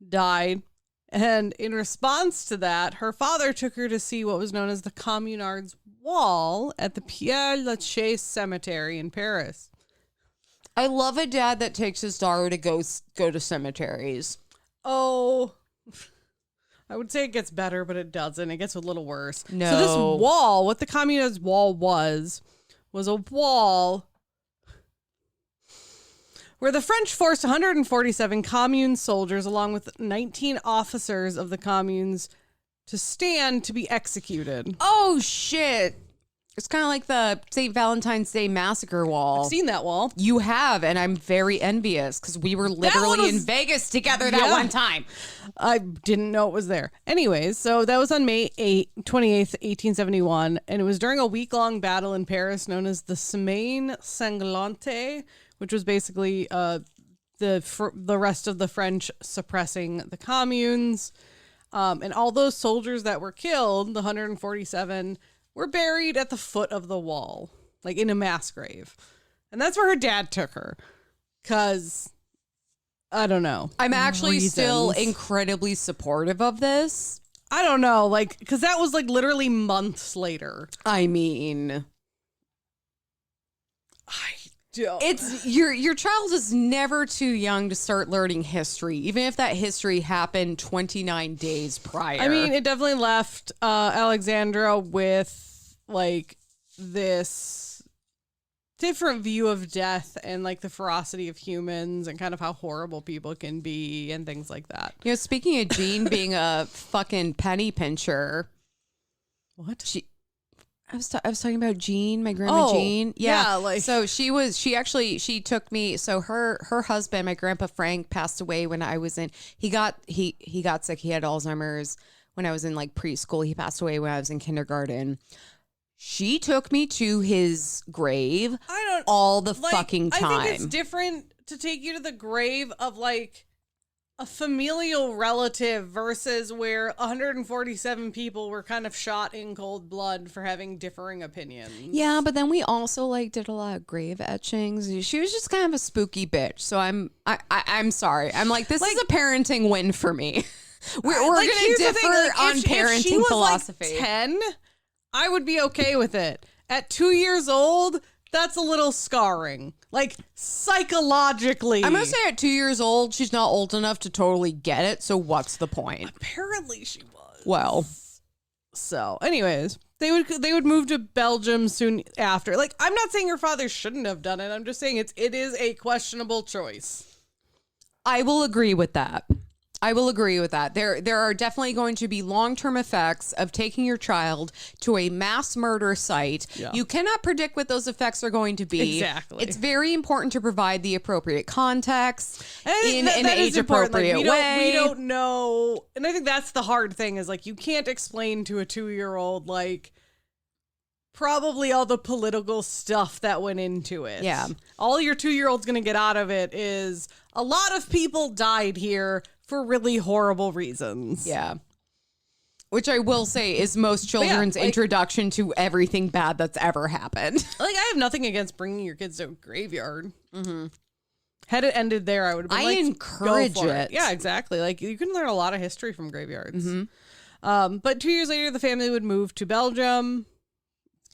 died. And in response to that, her father took her to see what was known as the Communards Wall at the Père Lachaise Cemetery in Paris. I love a dad that takes his daughter to go to cemeteries. Oh, I would say it gets better, but it doesn't. It gets a little worse. No. So this wall, what the Communards Wall was a wall where the French forced 147 commune soldiers along with 19 officers of the communes to stand to be executed. Oh, shit. It's kind of like the St. Valentine's Day Massacre Wall. I've seen that wall. You have, and I'm very envious because we were literally in Vegas together that one time. I didn't know it was there. Anyways, so that was on May 28th, 1871, and it was during a week-long battle in Paris known as the Semaine Sanglante, which was basically the rest of the French suppressing the communes. And all those soldiers that were killed, the 147, were buried at the foot of the wall, like in a mass grave. And that's where her dad took her. Because, I don't know. I'm actually still incredibly supportive of this. I don't know, like, because that was like literally months later. I mean, it's your child is never too young to start learning history, even if that history happened 29 days prior. I mean, it definitely left Alexandra with like this different view of death and like the ferocity of humans and kind of how horrible people can be and things like that. You know, speaking of Jean being a fucking penny pincher, what? I was talking about Jean, my grandma Jean. Yeah, like so she took me. So her husband, my grandpa Frank, passed away when I was in. He got sick. He had Alzheimer's when I was in like preschool. He passed away when I was in kindergarten. She took me to his grave all the fucking time. I think it's different to take you to the grave of like a familial relative versus where 147 people were kind of shot in cold blood for having differing opinions. Yeah, but then we also like did a lot of grave etchings. She was just kind of a spooky bitch. So I'm sorry. I'm like, this is a parenting win for me. We're like, gonna differ on parenting if she was philosophy. Like 10, I would be okay with it. At 2 years old, that's a little scarring. Like, psychologically. I'm going to say at 2 years old, she's not old enough to totally get it. So what's the point? Apparently she was. Well. So, anyways, they would move to Belgium soon after. Like, I'm not saying her father shouldn't have done it. I'm just saying it is a questionable choice. I will agree with that. There are definitely going to be long-term effects of taking your child to a mass murder site. Yeah. You cannot predict what those effects are going to be. Exactly. It's very important to provide the appropriate context in an age-appropriate way. We don't know. And I think that's the hard thing is like you can't explain to a 2-year-old like probably all the political stuff that went into it. Yeah. All your 2-year-old's going to get out of it is a lot of people died here for really horrible reasons. Yeah. Which I will say is most children's introduction to everything bad that's ever happened. Like, I have nothing against bringing your kids to a graveyard. Mm-hmm. Had it ended there, I would have been like, encourage go for it. Yeah, exactly. Like, you can learn a lot of history from graveyards. Mm-hmm. But 2 years later, the family would move to Belgium.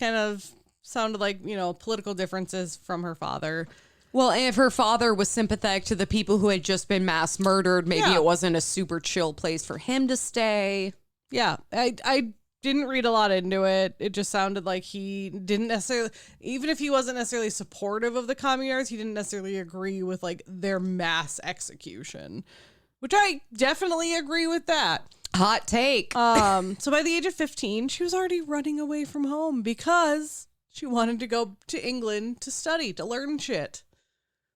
Kind of sounded like, political differences from her father. Well, and if her father was sympathetic to the people who had just been mass murdered, maybe it wasn't a super chill place for him to stay. Yeah, I didn't read a lot into it. It just sounded like he didn't necessarily, even if he wasn't necessarily supportive of the communards, he didn't necessarily agree with like their mass execution, which I definitely agree with that. Hot take. So by the age of 15, she was already running away from home because she wanted to go to England to study, to learn shit.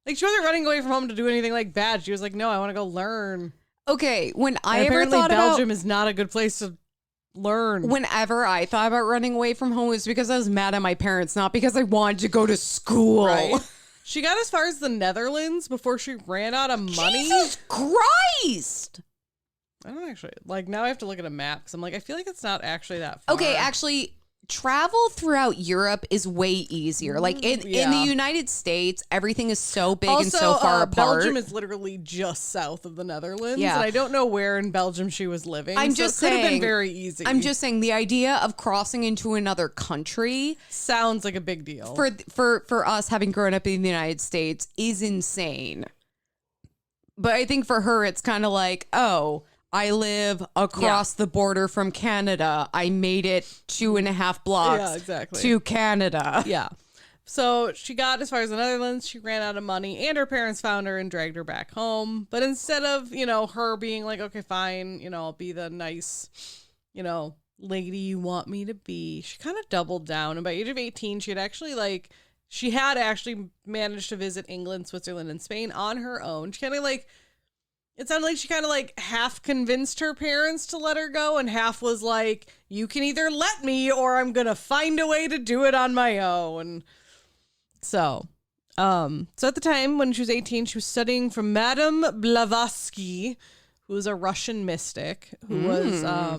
Like, she wasn't running away from home to do anything like bad. She was like, no, I want to go learn. Okay, apparently Belgium is not a good place to learn. Whenever I thought about running away from home, it was because I was mad at my parents, not because I wanted to go to school. Right. She got as far as the Netherlands before she ran out of money. Jesus Christ! I don't actually, like, now I have to look at a map because I'm like, I feel like it's not actually that far. Okay, actually, travel throughout Europe is way easier. Like, in the United States, everything is so big and so far apart. Belgium is literally just south of the Netherlands. Yeah. And I don't know where in Belgium she was living. It could have been very easy. I'm just saying the idea of crossing into another country sounds like a big deal. For us having grown up in the United States is insane. But I think for her, it's kind of like, oh, I live across the border from Canada. I made it 2.5 blocks to Canada. Yeah. So she got as far as the Netherlands. She ran out of money and her parents found her and dragged her back home. But instead of, her being like, okay, fine, I'll be the nice, lady you want me to be, she kind of doubled down. And by the age of 18, she had actually managed to visit England, Switzerland, and Spain on her own. She kind of it sounded like she kind of half convinced her parents to let her go and half was like, you can either let me or I'm going to find a way to do it on my own. So at the time when she was 18, she was studying from Madame Blavatsky, who was a Russian mystic who was, I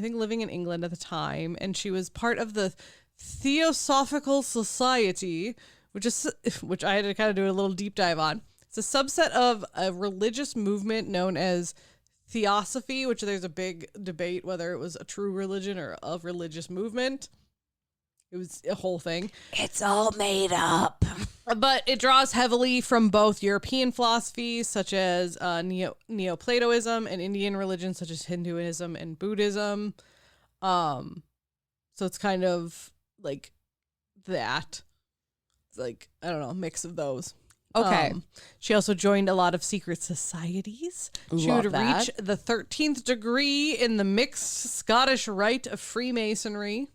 think, living in England at the time. And she was part of the Theosophical Society, which I had to kind of do a little deep dive on. It's a subset of a religious movement known as Theosophy, which there's a big debate whether it was a true religion or a religious movement. It was a whole thing. It's all made up. But it draws heavily from both European philosophies, such as Neoplatoism, and Indian religions, such as Hinduism and Buddhism. So it's kind of like that. It's like, I don't know, a mix of those. Okay. She also joined a lot of secret societies. She would reach the 13th degree in the mixed Scottish rite of Freemasonry.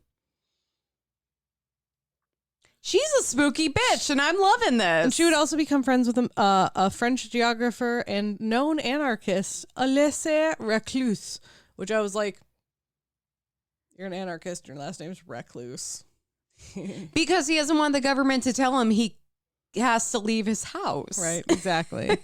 She's a spooky bitch, and I'm loving this. And she would also become friends with a French geographer and known anarchist, Alexis Reclus, which I was like, you're an anarchist, your last name's Reclus. Because he doesn't want the government to tell him he has to leave his house. Right, exactly.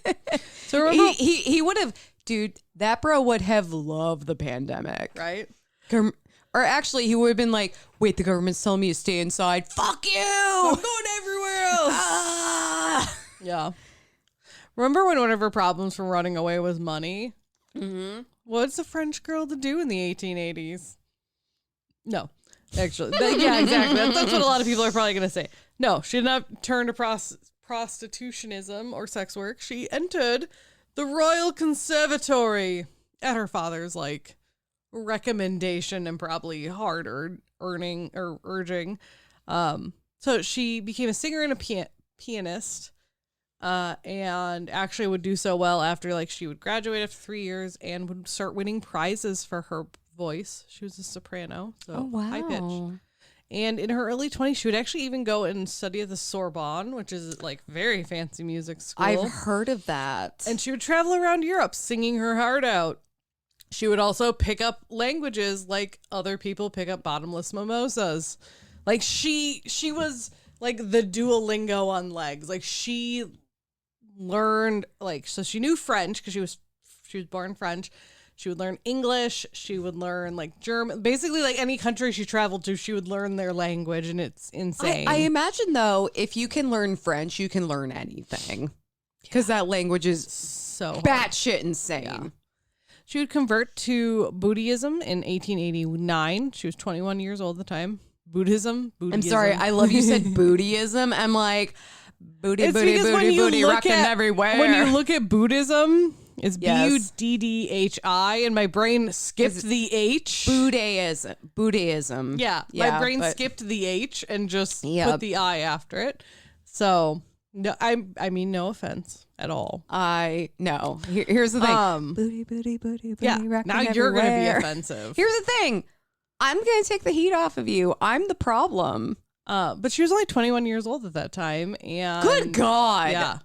So remember, he would have, dude, that bro would have loved the pandemic. Right? Or actually, he would have been like, wait, the government's telling me to stay inside. Fuck you! I'm going everywhere else! Yeah. Remember when one of her problems from running away was money? Mm-hmm. What's a French girl to do in the 1880s? No. Actually, yeah, exactly. That's what a lot of people are probably going to say. No, she did not turn to prostitutionism or sex work. She entered the Royal Conservatory at her father's recommendation and probably hard urging. So she became a singer and a pianist, and actually would do so well after she would graduate after 3 years and would start winning prizes for her voice. She was a soprano, so high pitch. And in her early 20s, she would actually even go and study at the Sorbonne, which is very fancy music school. I've heard of that. And she would travel around Europe singing her heart out. She would also pick up languages like other people pick up bottomless mimosas. She was the Duolingo on legs. She learned so she knew French because she was born French. She would learn English. She would learn German. Basically, any country she traveled to, she would learn their language, and it's insane. I imagine, though, if you can learn French, you can learn anything. Because that language is so batshit insane. Yeah. She would convert to Buddhism in 1889. She was 21 years old at the time. Buddhism. I'm sorry. I love you said Buddhism. I'm like, booty, rocking everywhere. When you look at Buddhism... It's Buddhi, and my brain skipped the H. Buddhism. Yeah, my brain skipped the H and just put the I after it. So, no, I mean, no offense at all. No. Here's the thing. Booty, yeah, now you're going to be offensive. Here's the thing. I'm going to take the heat off of you. I'm the problem. But she was only 21 years old at that time. And good God. Yeah.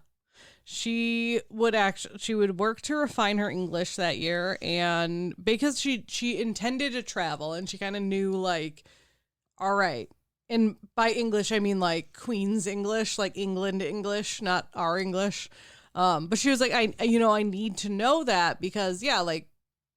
She would work to refine her English that year, and because she intended to travel, and she kind of knew all right, And by English, I mean like Queen's English, like England English, not our English. But she was like, I need to know that because, yeah, like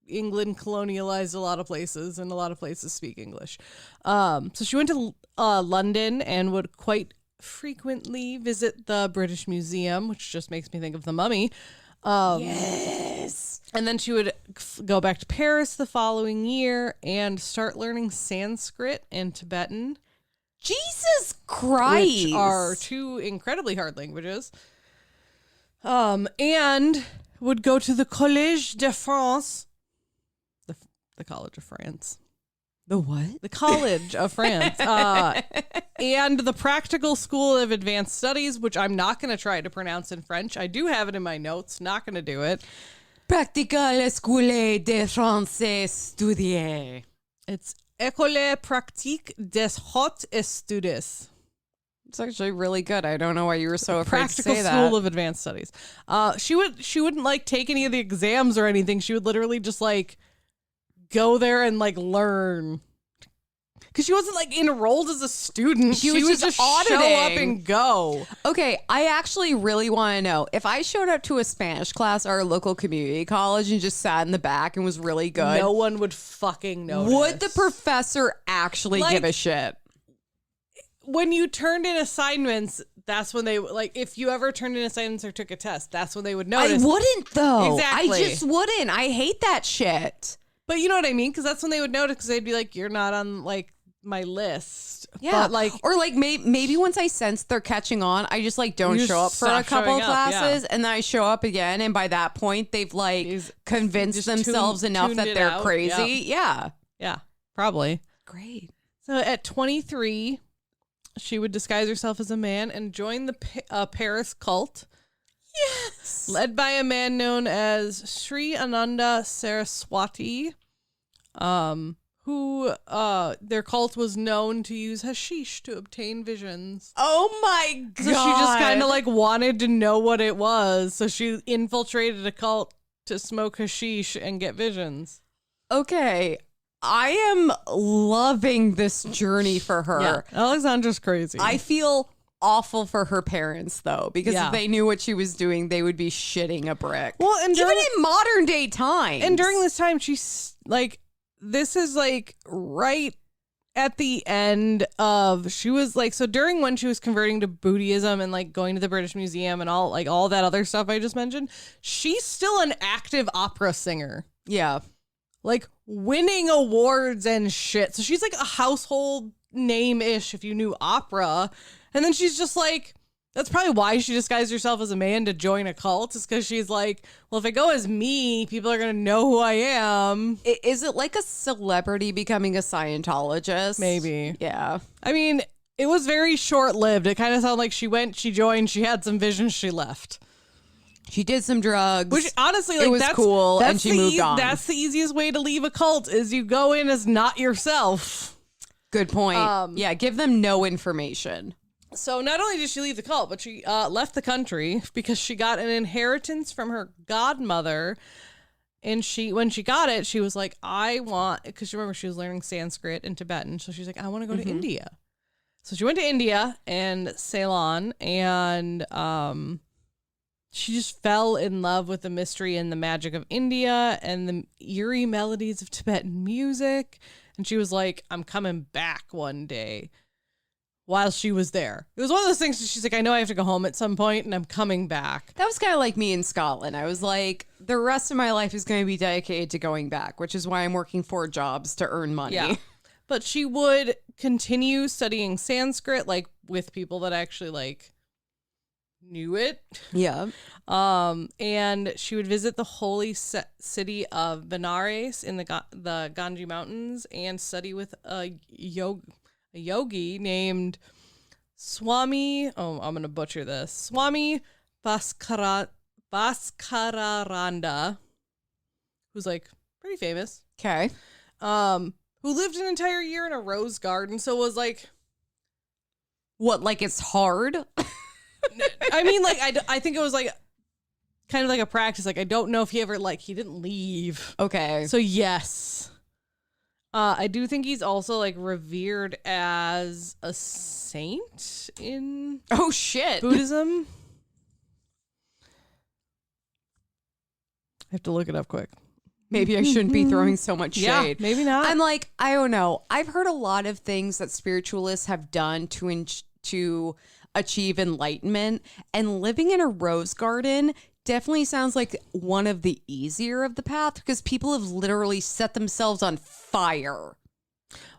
England colonialized a lot of places and a lot of places speak English. So she went to London and would quite frequently visit the British Museum, which just makes me think of the Mummy. Yes. And then she would go back to Paris the following year and start learning Sanskrit and Tibetan. Jesus Christ. Which are two incredibly hard languages. And would go to the Collège de France. The College of France. The what? The College of France. And the Practical School of Advanced Studies, which I'm not going to try to pronounce in French. I do have it in my notes. Not going to do it. Practical École de Français Studier. It's École Pratique des Hautes Études. It's actually really good. I don't know why you were so afraid to say that. Practical School of Advanced Studies. She wouldn't like take any of the exams or anything. She would literally just like go there and like learn. Because she wasn't like enrolled as a student. She was just auditing. Show up and go. Okay, I actually really want to know if I showed up to a Spanish class at our local community college and just sat in the back and was really good. No one would fucking notice. Would the professor actually give a shit? When you turned in assignments, that's when they like. If you ever turned in assignments or took a test, that's when they would notice. I wouldn't though. Exactly. I just wouldn't. I hate that shit. But you know what I mean? Because that's when they would notice. Because they'd be like, "You're not on like my list." Yeah, but like, or like maybe once I sense they're catching on, I just like don't show up for a couple of classes, and then I show up again, and by that point they've like convinced themselves enough that they're out. crazy. Yeah, probably. Great. So at 23, she would disguise herself as a man and join the Paris cult. Yes. Led by a man known as Sri Ananda Saraswati, who their cult was known to use hashish to obtain visions. Oh my God. So she just kind of like wanted to know what it was. So she infiltrated a cult to smoke hashish and get visions. Okay. I am loving this journey for her. Yeah, Alexandra's crazy. I feel awful for her parents though, because Yeah. if they knew what she was doing, they would be shitting a brick. Well, and even in modern day times. And during this time, she's like, this is like right at the end of, she was like, so during when she was converting to Buddhism and like going to the British Museum and all that other stuff I just mentioned, she's still an active opera singer. Yeah. Like winning awards and shit. So she's like a household name-ish if you knew opera. And then she's just like, that's probably why she disguised herself as a man to join a cult, is because she's like, well, if I go as me, people are going to know who I am. Is it like a celebrity becoming a Scientologist? Maybe. Yeah. I mean, it was very short-lived. It kind of sounded like she went, she joined, she had some visions, she left. She did some drugs. Which honestly, like, it was that's cool, that's and she moved on. That's the easiest way to leave a cult, is you go in as not yourself. Good point. Yeah, give them no information. So not only did she leave the cult, but she left the country because she got an inheritance from her godmother. And when she got it, she was like, I want, because you remember she was learning Sanskrit and Tibetan. So she's like, I want to go to India. So she went to India and Ceylon, and she just fell in love with the mystery and the magic of India and the eerie melodies of Tibetan music. And she was like, I'm coming back one day. While she was there, it was one of those things. She's like, I know I have to go home at some point, and I'm coming back. That was kind of like me in Scotland. I was like, the rest of my life is going to be dedicated to going back, which is why I'm working 4 jobs to earn money. Yeah. But she would continue studying Sanskrit, like with people that actually like knew it. Yeah. And she would visit the holy city of Benares in the Ganges Mountains and study with a yogi named Swami, I'm going to butcher this, Swami Bhaskararanda, who's like pretty famous. Okay. Who lived an entire year in a rose garden. So was like, what, like it's hard? I mean, like, I think it was like kind of like a practice. Like, I don't know if he ever, like, he didn't leave. Okay. So yes. I do think he's also like revered as a saint in Oh shit. Buddhism. I have to look it up quick. Maybe I shouldn't be throwing so much shade. Yeah, maybe not. I'm like, I don't know. I've heard a lot of things that spiritualists have done to achieve enlightenment, and living in a rose garden definitely sounds like one of the easier of the path, because people have literally set themselves on fire.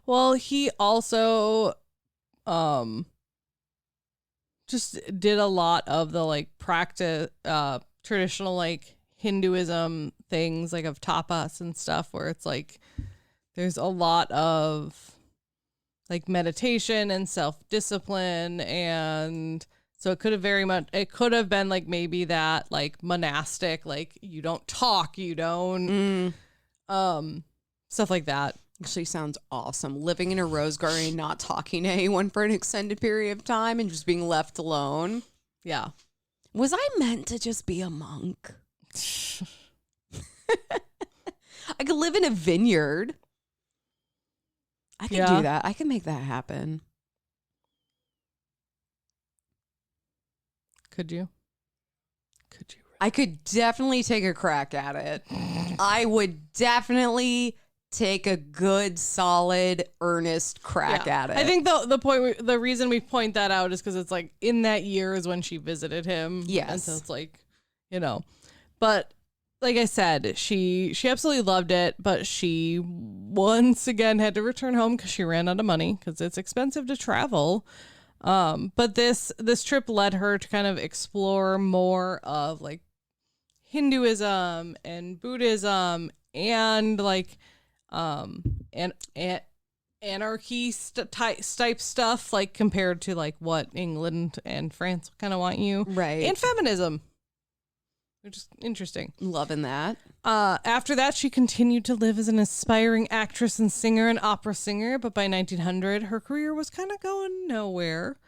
Well, he also just did a lot of the like practice traditional like Hinduism things, like of tapas and stuff, where it's like there's a lot of like meditation and self-discipline, and so it could have been like maybe that like monastic, like you don't talk, you don't stuff like that. Actually sounds awesome. Living in a rose garden, not talking to anyone for an extended period of time and just being left alone. Yeah. Was I meant to just be a monk? I could live in a vineyard. I could do that. I could make that happen. Could you? I could definitely take a crack at it. I would definitely take a good, solid, earnest crack at it. I think the reason we point that out is because it's like in that year is when she visited him. Yes. And so it's like, but like I said, she absolutely loved it, but she once again had to return home because she ran out of money, because it's expensive to travel. But this trip led her to kind of explore more of like Hinduism and Buddhism and like and anarchy type stuff, like compared to like what England and France kind of want you, right? And feminism, which is interesting. Loving that. After that, she continued to live as an aspiring actress and singer and opera singer, but by 1900, her career was kind of going nowhere.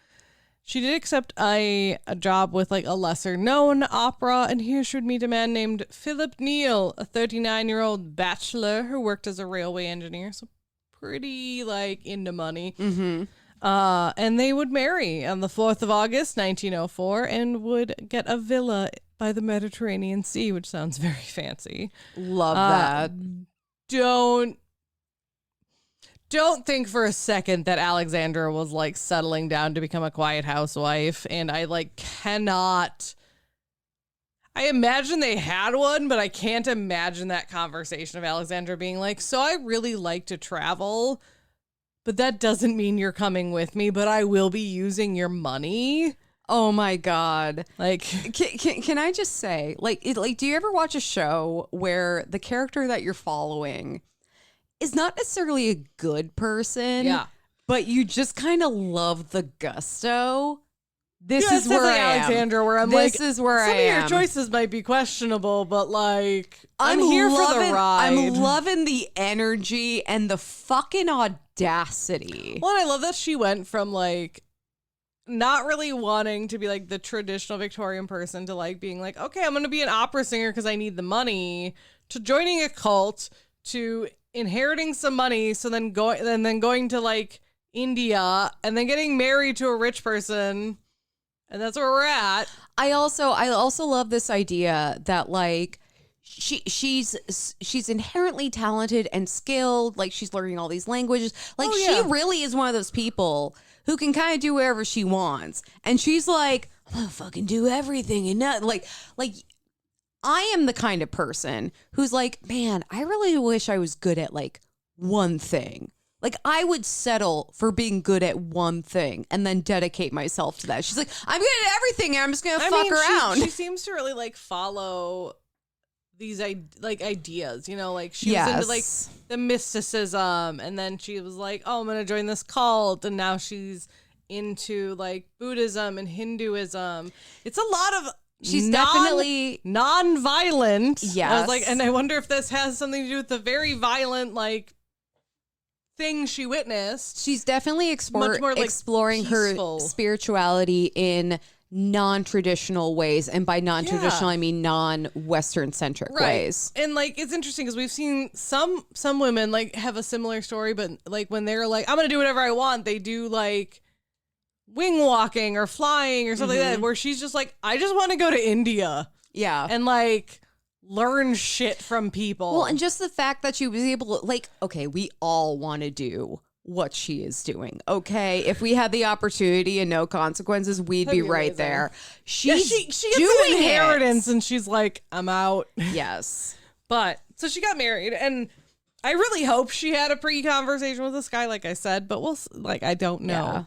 She did accept a job with like a lesser known opera, and here she would meet a man named Philip Neal, a 39-year-old bachelor who worked as a railway engineer, so pretty like into money. Mm-hmm. And they would marry on the 4th of August, 1904, and would get a villa by the Mediterranean Sea, which sounds very fancy. Love that. Don't think for a second that Alexandra was like settling down to become a quiet housewife. And I like cannot. I imagine they had one, but I can't imagine that conversation of Alexandra being like, so I really like to travel, but that doesn't mean you're coming with me, but I will be using your money. Oh my God. Like, can I just say, do you ever watch a show where the character that you're following is not necessarily a good person, but you just kind of love the gusto? This is where I am. Alexandra, where I'm this is where I am. Some of your choices might be questionable, but like, I'm here for the ride. I'm loving the energy and the fucking audacity. Well, and I love that she went from like not really wanting to be like the traditional Victorian person to like being like, okay, I'm going to be an opera singer because I need the money, to joining a cult, to inheriting some money, so then going to like India and then getting married to a rich person, and that's where we're at. I also love this idea that like she's inherently talented and skilled, like she's learning all these languages, like she really is one of those people who can kind of do whatever she wants, and she's like, I'm gonna fucking do everything and not like I am the kind of person who's like, man, I really wish I was good at like one thing. Like I would settle for being good at one thing and then dedicate myself to that. She's like, I'm good at everything and I'm just going to fuck around. She seems to really like follow these like ideas, like she was into like the mysticism, and then she was like, oh, I'm going to join this cult, and now she's into like Buddhism and Hinduism. It's a lot of She's definitely non-violent. Yes. I was like, and I wonder if this has something to do with the very violent like thing she witnessed. She's definitely Much more, like, exploring peaceful. her spirituality in non-traditional ways, and by non-traditional I mean non-Western centric ways. And like it's interesting because we've seen some women like have a similar story, but like when they're like, I'm gonna do whatever I want, they do like wing walking or flying or something like that, where she's just like, I just want to go to India. Yeah. And like learn shit from people. Well, and just the fact that she was able to, like, okay, we all want to do what she is doing. Okay, if we had the opportunity and no consequences, we'd be right amazing. there. she gets doing an inheritance it. and she's like, I'm out. Yes. But so she got married, and I really hope she had a pre-conversation with this guy, like I said, but I don't know.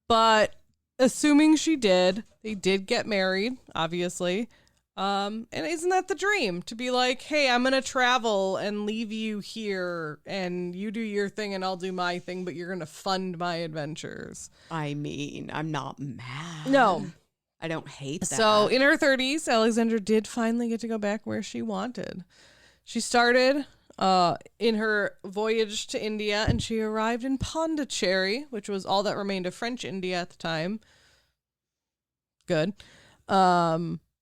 But assuming she did, they did get married, obviously. And isn't that the dream? To be like, hey, I'm going to travel and leave you here and you do your thing and I'll do my thing, but you're going to fund my adventures. I mean, I'm not mad. No. I don't hate that. So in her 30s, Alexandra did finally get to go back where she wanted. She started in her voyage to India, and she arrived in Pondicherry, which was all that remained of French India at the time. Good.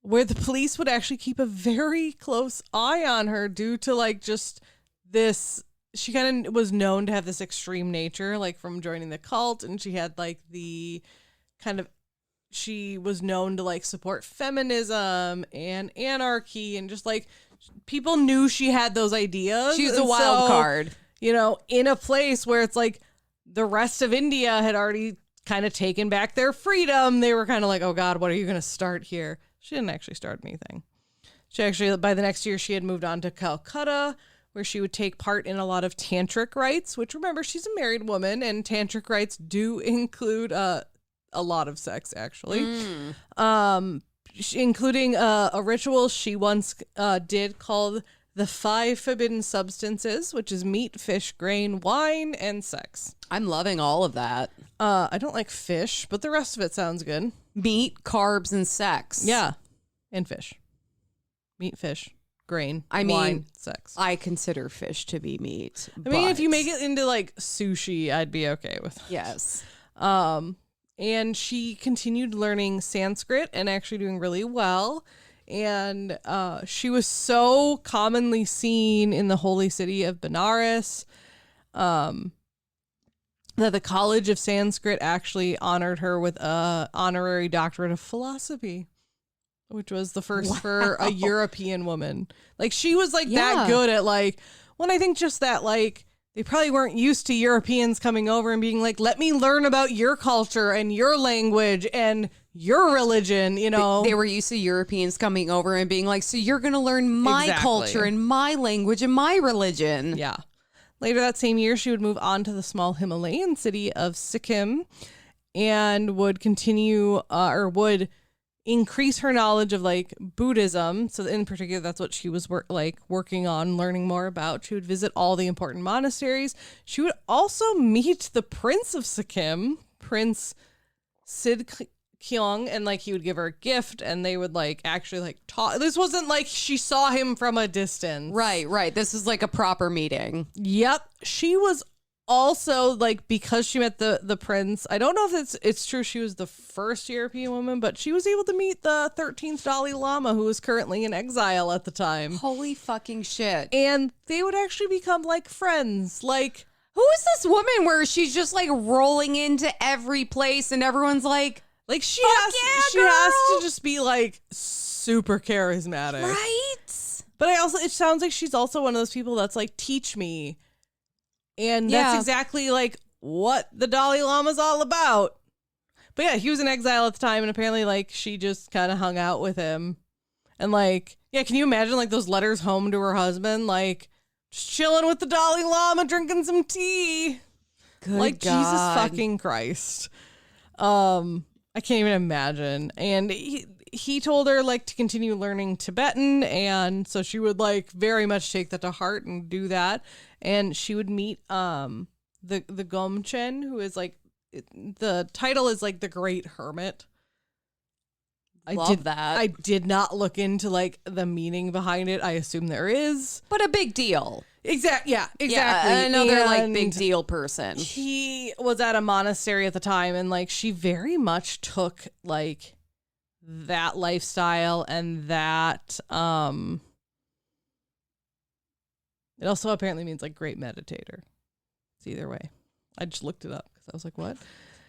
Where the police would actually keep a very close eye on her due to like just this. She kind of was known to have this extreme nature, like from joining the cult, and she had like the kind of, she was known to like support feminism and anarchy, and just like people knew she had those ideas. She's a wild card. You know, in a place where it's like the rest of India had already kind of taken back their freedom. They were kind of like, oh God, what are you going to start here? She didn't actually start anything. She actually, by the next year, she had moved on to Calcutta, where she would take part in a lot of tantric rites, which, remember, she's a married woman, and tantric rites do include a lot of sex, actually. Including a ritual she once did called the 5 Forbidden Substances, which is meat, fish, grain, wine, and sex. I'm loving all of that. I don't like fish, but the rest of it sounds good. Meat, carbs, and sex. Yeah. And fish. Meat, fish, grain, wine, wine, sex. I consider fish to be meat. I mean, if you make it into like sushi, I'd be okay with it. Yes. And she continued learning Sanskrit and actually doing really well. And she was so commonly seen in the holy city of Benares that the College of Sanskrit actually honored her with a honorary doctorate of philosophy, which was the first for a European woman. Like, she was like that good at like, when I think just that, like, they probably weren't used to Europeans coming over and being like, let me learn about your culture and your language and your religion, you know. They were used to Europeans coming over and being like, so you're going to learn my culture and my language and my religion. Yeah. Later that same year, she would move on to the small Himalayan city of Sikkim and would continue would increase her knowledge of like Buddhism. So in particular, that's what she was working on, learning more about. She would visit all the important monasteries. She would also meet the Prince of Sikkim, Prince Sidkyong, and like he would give her a gift, and they would like actually like talk. This wasn't like she saw him from a distance. Right. This is like a proper meeting. Yep. She was also like, because she met the prince, I don't know if it's true she was the first European woman, but she was able to meet the 13th Dalai Lama, who was currently in exile at the time. Holy fucking shit. And they would actually become like friends. Like, who is this woman where she's just like rolling into every place and everyone's like she has to just be like super charismatic. Right? But it sounds like she's also one of those people that's like, teach me. And that's exactly like what the Dalai Lama's all about. But yeah, he was in exile at the time, and apparently like she just kind of hung out with him. And like, yeah, can you imagine like those letters home to her husband? Like, just chilling with the Dalai Lama, drinking some tea. Good like, God. Jesus fucking Christ. I can't even imagine. And he told her like to continue learning Tibetan, and so she would like very much take that to heart and do that. And she would meet the Gomchen, who is like, the title is like the Great Hermit. Love that. I did not look into like the meaning behind it. I assume there is, but a big deal. Exactly. Yeah, exactly. Yeah, another like And big deal person. he was at a monastery at the time, and like she very much took like that lifestyle and that it also apparently means like great meditator. It's either way. I just looked it up because I was like, what?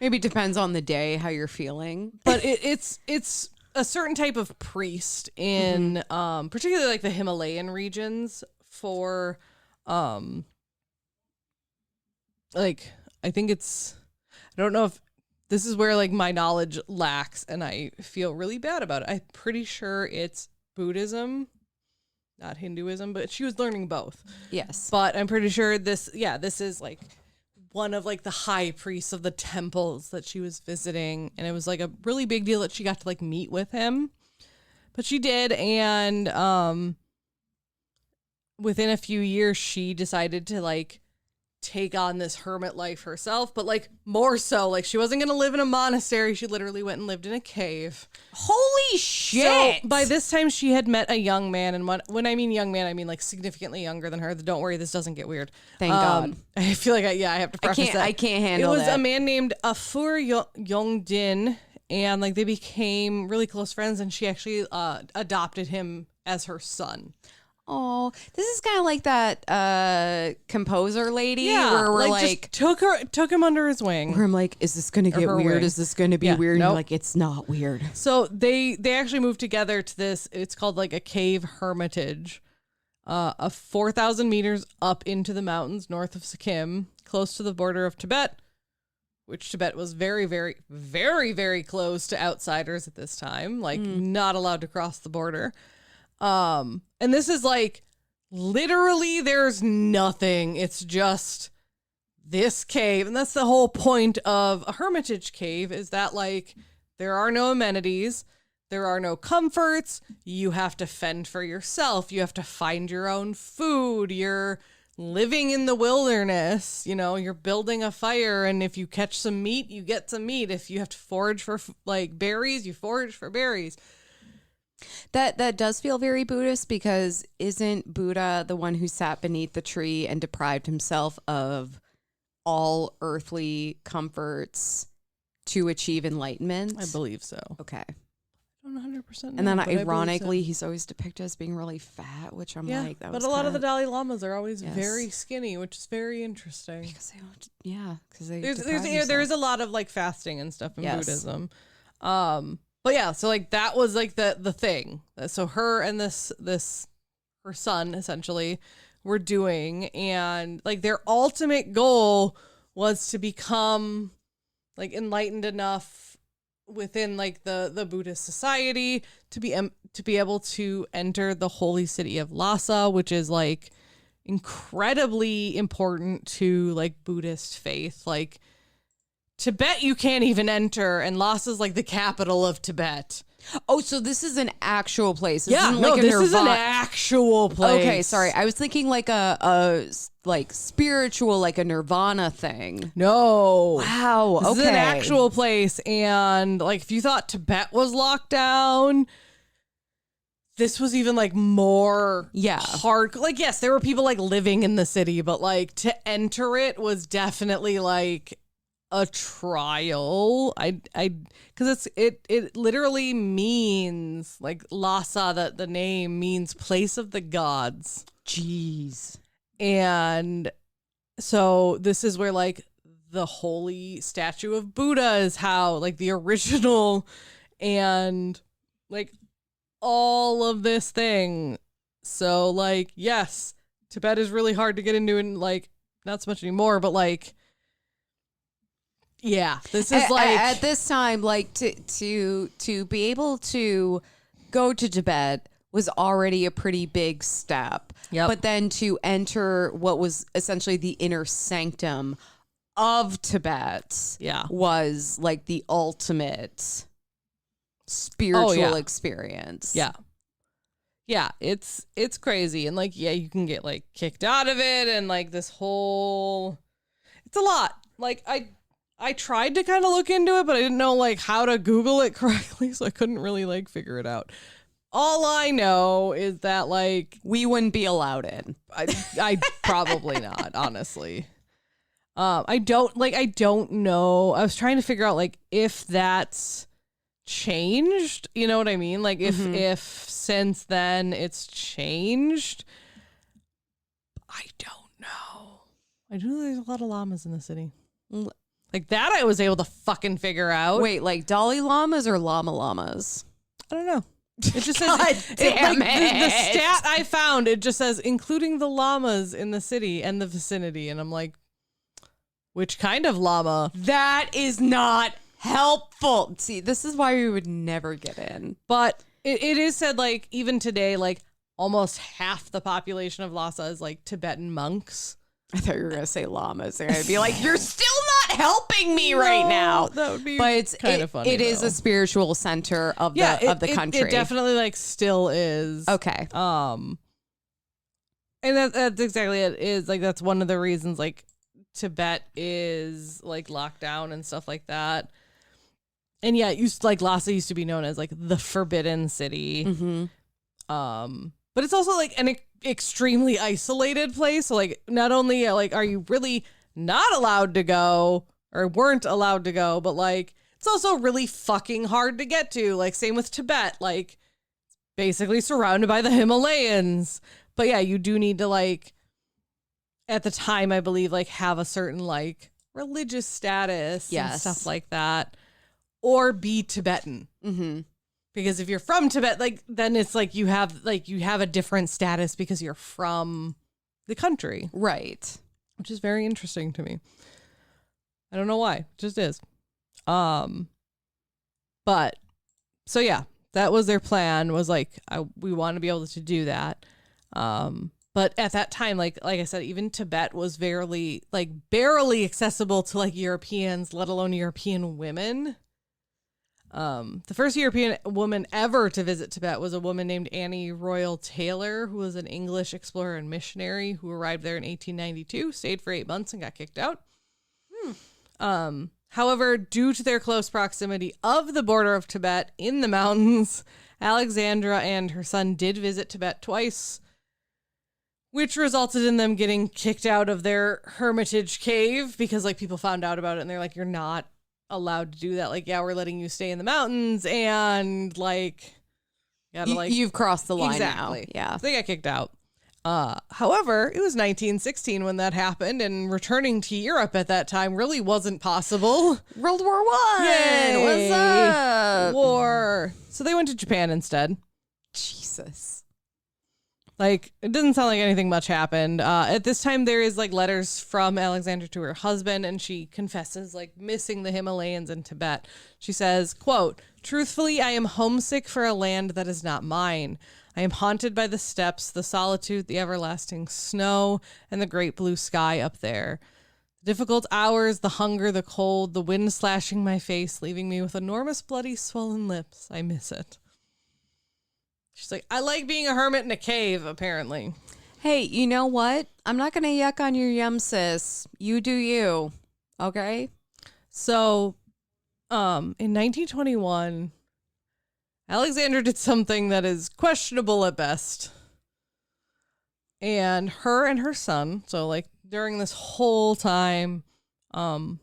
Maybe depends on the day how you're feeling. But it's a certain type of priest in particularly like the Himalayan regions for like I think it's I don't know if this is where like my knowledge lacks and I feel really bad about it. I'm pretty sure it's Buddhism, not Hinduism, but she was learning both. Yes. But I'm pretty sure this is like one of like the high priests of the temples that she was visiting. And it was like a really big deal that she got to like meet with him. But she did. And within a few years, she decided to like take on this hermit life herself, but like more so, like she wasn't going to live in a monastery. She literally went and lived in a cave. Holy shit. So by this time she had met a young man. And when I mean young man, I mean like significantly younger than her. Don't worry, this doesn't get weird. Thank God. I feel like I have to preface that. I can't handle it. It was that. a man named Afur Yongdin, and like they became really close friends, and she actually adopted him as her son. Oh, this is kind of like that composer lady where we're like just took him under his wing. Where I'm like, is this going to get weird? Wing. Is this going to be weird? And you're like, it's not weird. So they actually moved together to this. It's called like a cave hermitage, of 4,000 meters up into the mountains north of Sikkim, close to the border of Tibet, which Tibet was very, very, very, very close to outsiders at this time, like not allowed to cross the border. And this is like literally there's nothing. It's just this cave. And that's the whole point of a hermitage cave is that like there are no amenities. There are no comforts. You have to fend for yourself. You have to find your own food. You're living in the wilderness. You know, you're building a fire. And if you catch some meat, you get some meat. If you have to forage for like berries, you forage for berries. That does feel very Buddhist because isn't Buddha the one who sat beneath the tree and deprived himself of all earthly comforts to achieve enlightenment? I believe so. Okay. I don't 100% know. And then but ironically, he's always depicted as being really fat, which I'm like, that but was a lot of the Dalai Lamas are always Yes. very skinny, which is very interesting. because they don't, because they There is a lot of like fasting and stuff in Yes. Buddhism. But yeah, so like that was like the thing. So her and this her son essentially were doing, and like their ultimate goal was to become like enlightened enough within like the Buddhist society to be able to enter the holy city of Lhasa, which is like incredibly important to like Buddhist faith. Like Tibet you can't even enter, and Lhasa is like the capital of Tibet. Oh, so this is an actual place. This Yeah, isn't no, like this a is an Nirvana. actual place. Okay, sorry. I was thinking like a like spiritual, like a Nirvana thing. No. Wow. This Okay. is an actual place, and like if you thought Tibet was locked down, this was even like more hard. Like yes, there were people like living in the city, but like to enter it was definitely like a trial. Because it literally means like Lhasa, the name means place of the gods. Jeez. And so this is where like the holy statue of Buddha is how like the original and like all of this thing. So like yes, Tibet is really hard to get into, and like not so much anymore, but like yeah, this is like at this time, like to be able to go to Tibet was already a pretty big step. Yep. But then to enter what was essentially the inner sanctum of Tibet was like the ultimate spiritual experience. Yeah. Yeah, it's crazy. And like, yeah, you can get like kicked out of it, and like this whole, it's a lot. Like I tried to kind of look into it, but I didn't know like how to Google it correctly, so I couldn't really like figure it out. All I know is that, like, We wouldn't be allowed in. I probably not, honestly. I don't know. I was trying to figure out, like, if that's changed. You know what I mean? Like, if since then it's changed. I don't know. I do know there's a lot of llamas in the city. Like, that I was able to fucking figure out. Wait, like Dalai Lamas or Llama Llamas? I don't know. It just says, damn the stat I found, it just says, including the llamas in the city and the vicinity. And I'm like, which kind of llama? That is not helpful. See, this is why we would never get in. But it is said, like, even today, like, almost half the population of Lhasa is, like, Tibetan monks. I thought you were going to say llamas. They're going to be like, you're still not helping me right now. That would be but it's kind of funny. It is a spiritual center of the country. It definitely, like, still is. Okay. And that's exactly it. Is, like, that's one of the reasons, like, Tibet is, like, locked down and stuff like that. And yeah, Lhasa used to be known as, like, the Forbidden City. Mm-hmm. But it's also, like, an extremely isolated place. So, like, not only, like, are you really not allowed to go or weren't allowed to go, but, like, it's also really fucking hard to get to. Like, same with Tibet, like, basically surrounded by the Himalayas. But yeah, you do need to, like, at the time, I believe, like, have a certain, like, religious status and stuff like that, or be Tibetan. Mm-hmm. Because if you're from Tibet, like, then it's like you have a different status because you're from the country. Right. Which is very interesting to me. I don't know why. It just is. But so yeah, that was their plan, was like, we want to be able to do that. But at that time, like I said, even Tibet was barely accessible to, like, Europeans, let alone European women. The first European woman ever to visit Tibet was a woman named Annie Royal Taylor, who was an English explorer and missionary who arrived there in 1892, stayed for 8 months, and got kicked out. However, due to their close proximity of the border of Tibet in the mountains, Alexandra and her son did visit Tibet twice, which resulted in them getting kicked out of their hermitage cave because, like, people found out about it and they're like, you're not allowed to do that. Like, yeah, we're letting you stay in the mountains, and, like, you've crossed the line exactly. now. Yeah. So they got kicked out. However, it was 1916 when that happened, and returning to Europe at that time really wasn't possible. World War I. Yay! What's up? War. So they went to Japan instead. Jesus. Like, it doesn't sound like anything much happened. At this time, there is, like, letters from Alexandra to her husband, and she confesses, like, missing the Himalayas and Tibet. She says, quote, "Truthfully, I am homesick for a land that is not mine. I am haunted by the steppes, the solitude, the everlasting snow, and the great blue sky up there. The difficult hours, the hunger, the cold, the wind slashing my face, leaving me with enormous bloody swollen lips. I miss it." She's like, I like being a hermit in a cave, apparently. Hey, you know what? I'm not going to yuck on your yum, sis. You do you. Okay? So, in 1921, Alexandra did something that is questionable at best. And her son, so, like, during this whole time, the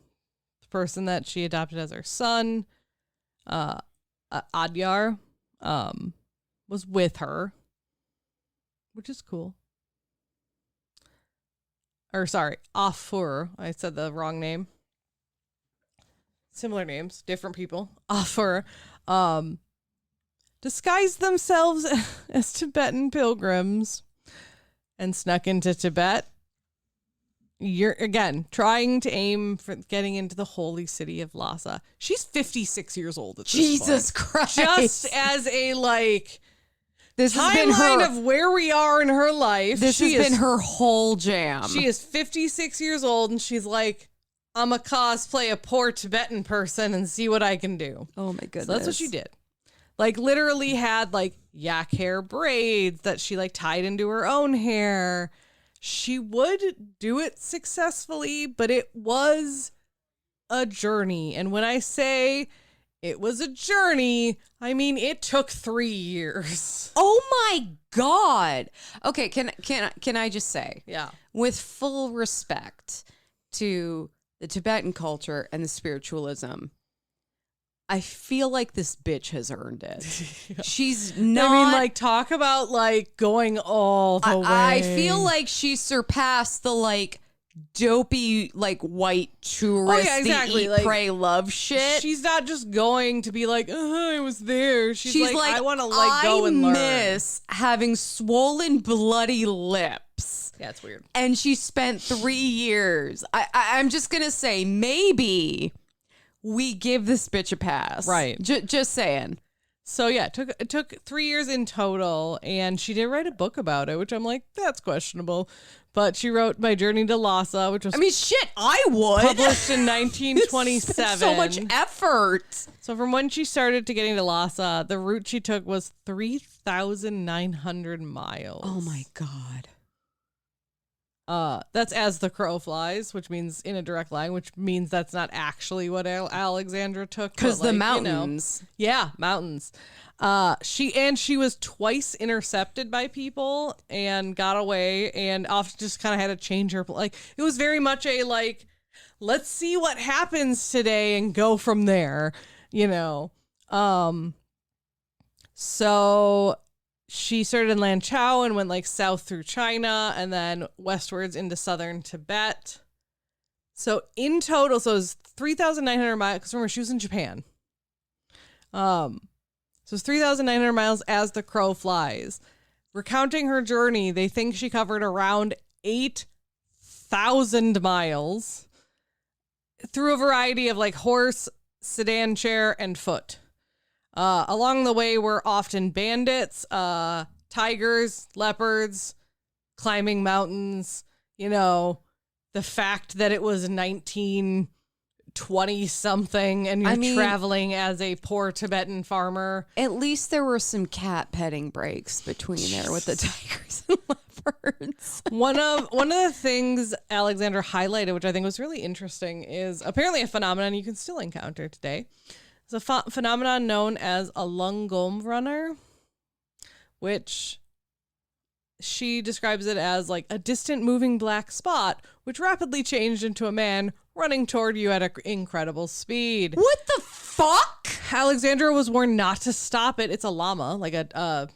person that she adopted as her son, Adyar, was with her, which is cool. Or sorry, Afur. I said the wrong name. Similar names, different people. Afur disguised themselves as Tibetan pilgrims and snuck into Tibet. You're, again, trying to aim for getting into the holy city of Lhasa. She's 56 years old at this Jesus point. Christ. Just as a, like, this has been timeline her of where we are in her life. This has been her whole jam. She is 56 years old, and she's like, I'm a cosplay a poor Tibetan person and see what I can do. Oh my goodness. So that's what she did. Like, literally had, like, yak hair braids that she, like, tied into her own hair. She would do it successfully, but it was a journey. And when I say It was a journey. I mean, it took 3 years. Oh my God. Okay, can I just say, Yeah. with full respect to the Tibetan culture and the spiritualism, I feel like this bitch has earned it. She's not. I mean, like, talk about, like, going all the way. I feel like she surpassed the, like, dopey, like, white tourist eat, like, pray, love shit. She's not just going to be like, I was there. She's like, I want to, like, go and learn. I miss having swollen, bloody lips. Yeah, it's weird. And she spent 3 years. I'm just going to say, maybe we give this bitch a pass. Right. Just saying. So, yeah, it took 3 years in total, and she did write a book about it, which I'm like, that's questionable. But she wrote My Journey to Lhasa, which was I would. published in 1927. So much effort. So from when she started to getting to Lhasa, the route she took was 3,900 miles. Oh, my God. That's as the crow flies, which means in a direct line, which means that's not actually what Alexandra took. Because the like, mountains. Yeah, mountains. She was twice intercepted by people and got away, and often just kind of had to change her. Like, it was very much a, like, let's see what happens today and go from there, So she started in Lanchao and went, like, south through China and then westwards into southern Tibet. So in total, so it was 3,900 miles, because remember, she was in Japan. So it's 3,900 miles as the crow flies. Recounting her journey, they think she covered around 8,000 miles through a variety of, like, horse, sedan chair, and foot. Along the way were often bandits, tigers, leopards, climbing mountains, the fact that it was 1920 something and you're traveling as a poor Tibetan farmer. At least there were some cat petting breaks between there with the tigers and leopards. One of the things Alexandra highlighted, which I think was really interesting, is apparently a phenomenon you can still encounter today. It's a phenomenon known as a lungom runner, which she describes it as like a distant moving black spot, which rapidly changed into a man running toward you at an incredible speed. What the fuck? Alexandra was warned not to stop it. It's a llama, like a,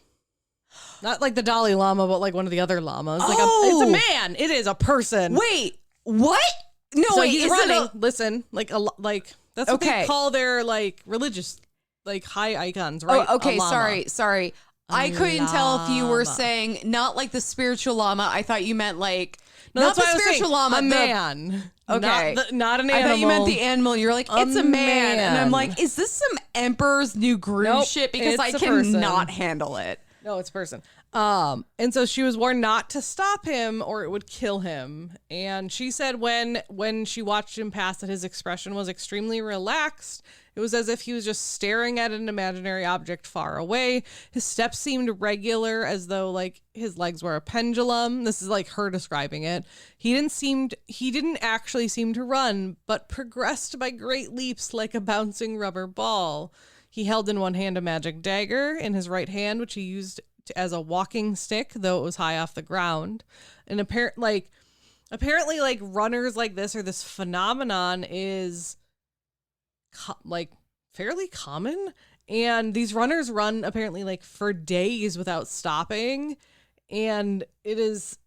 not like the Dalai Lama, but like one of the other llamas. It's a man. It is a person. Wait, what? No, so wait, he's running. Listen, that's what they call their, like, religious, like, high icons, right? Oh, okay, sorry. I couldn't tell if you were saying not like the spiritual llama. I thought you meant like not the spiritual llama, a man. Okay, not an animal. I thought you meant the animal. You're like, it's a man, and I'm like, is this some Emperor's New Groove shit? Because I cannot handle it. No, it's a person. And so she was warned not to stop him or it would kill him. And she said when she watched him pass that his expression was extremely relaxed. It was as if he was just staring at an imaginary object far away. His steps seemed regular, as though like his legs were a pendulum. This is like her describing it. He didn't actually seem to run, but progressed by great leaps like a bouncing rubber ball. He held in one hand a magic dagger, in his right hand, which he used as a walking stick, though it was high off the ground. And apparently like runners like this, or this phenomenon, is like fairly common. And these runners run apparently like for days without stopping. And it is,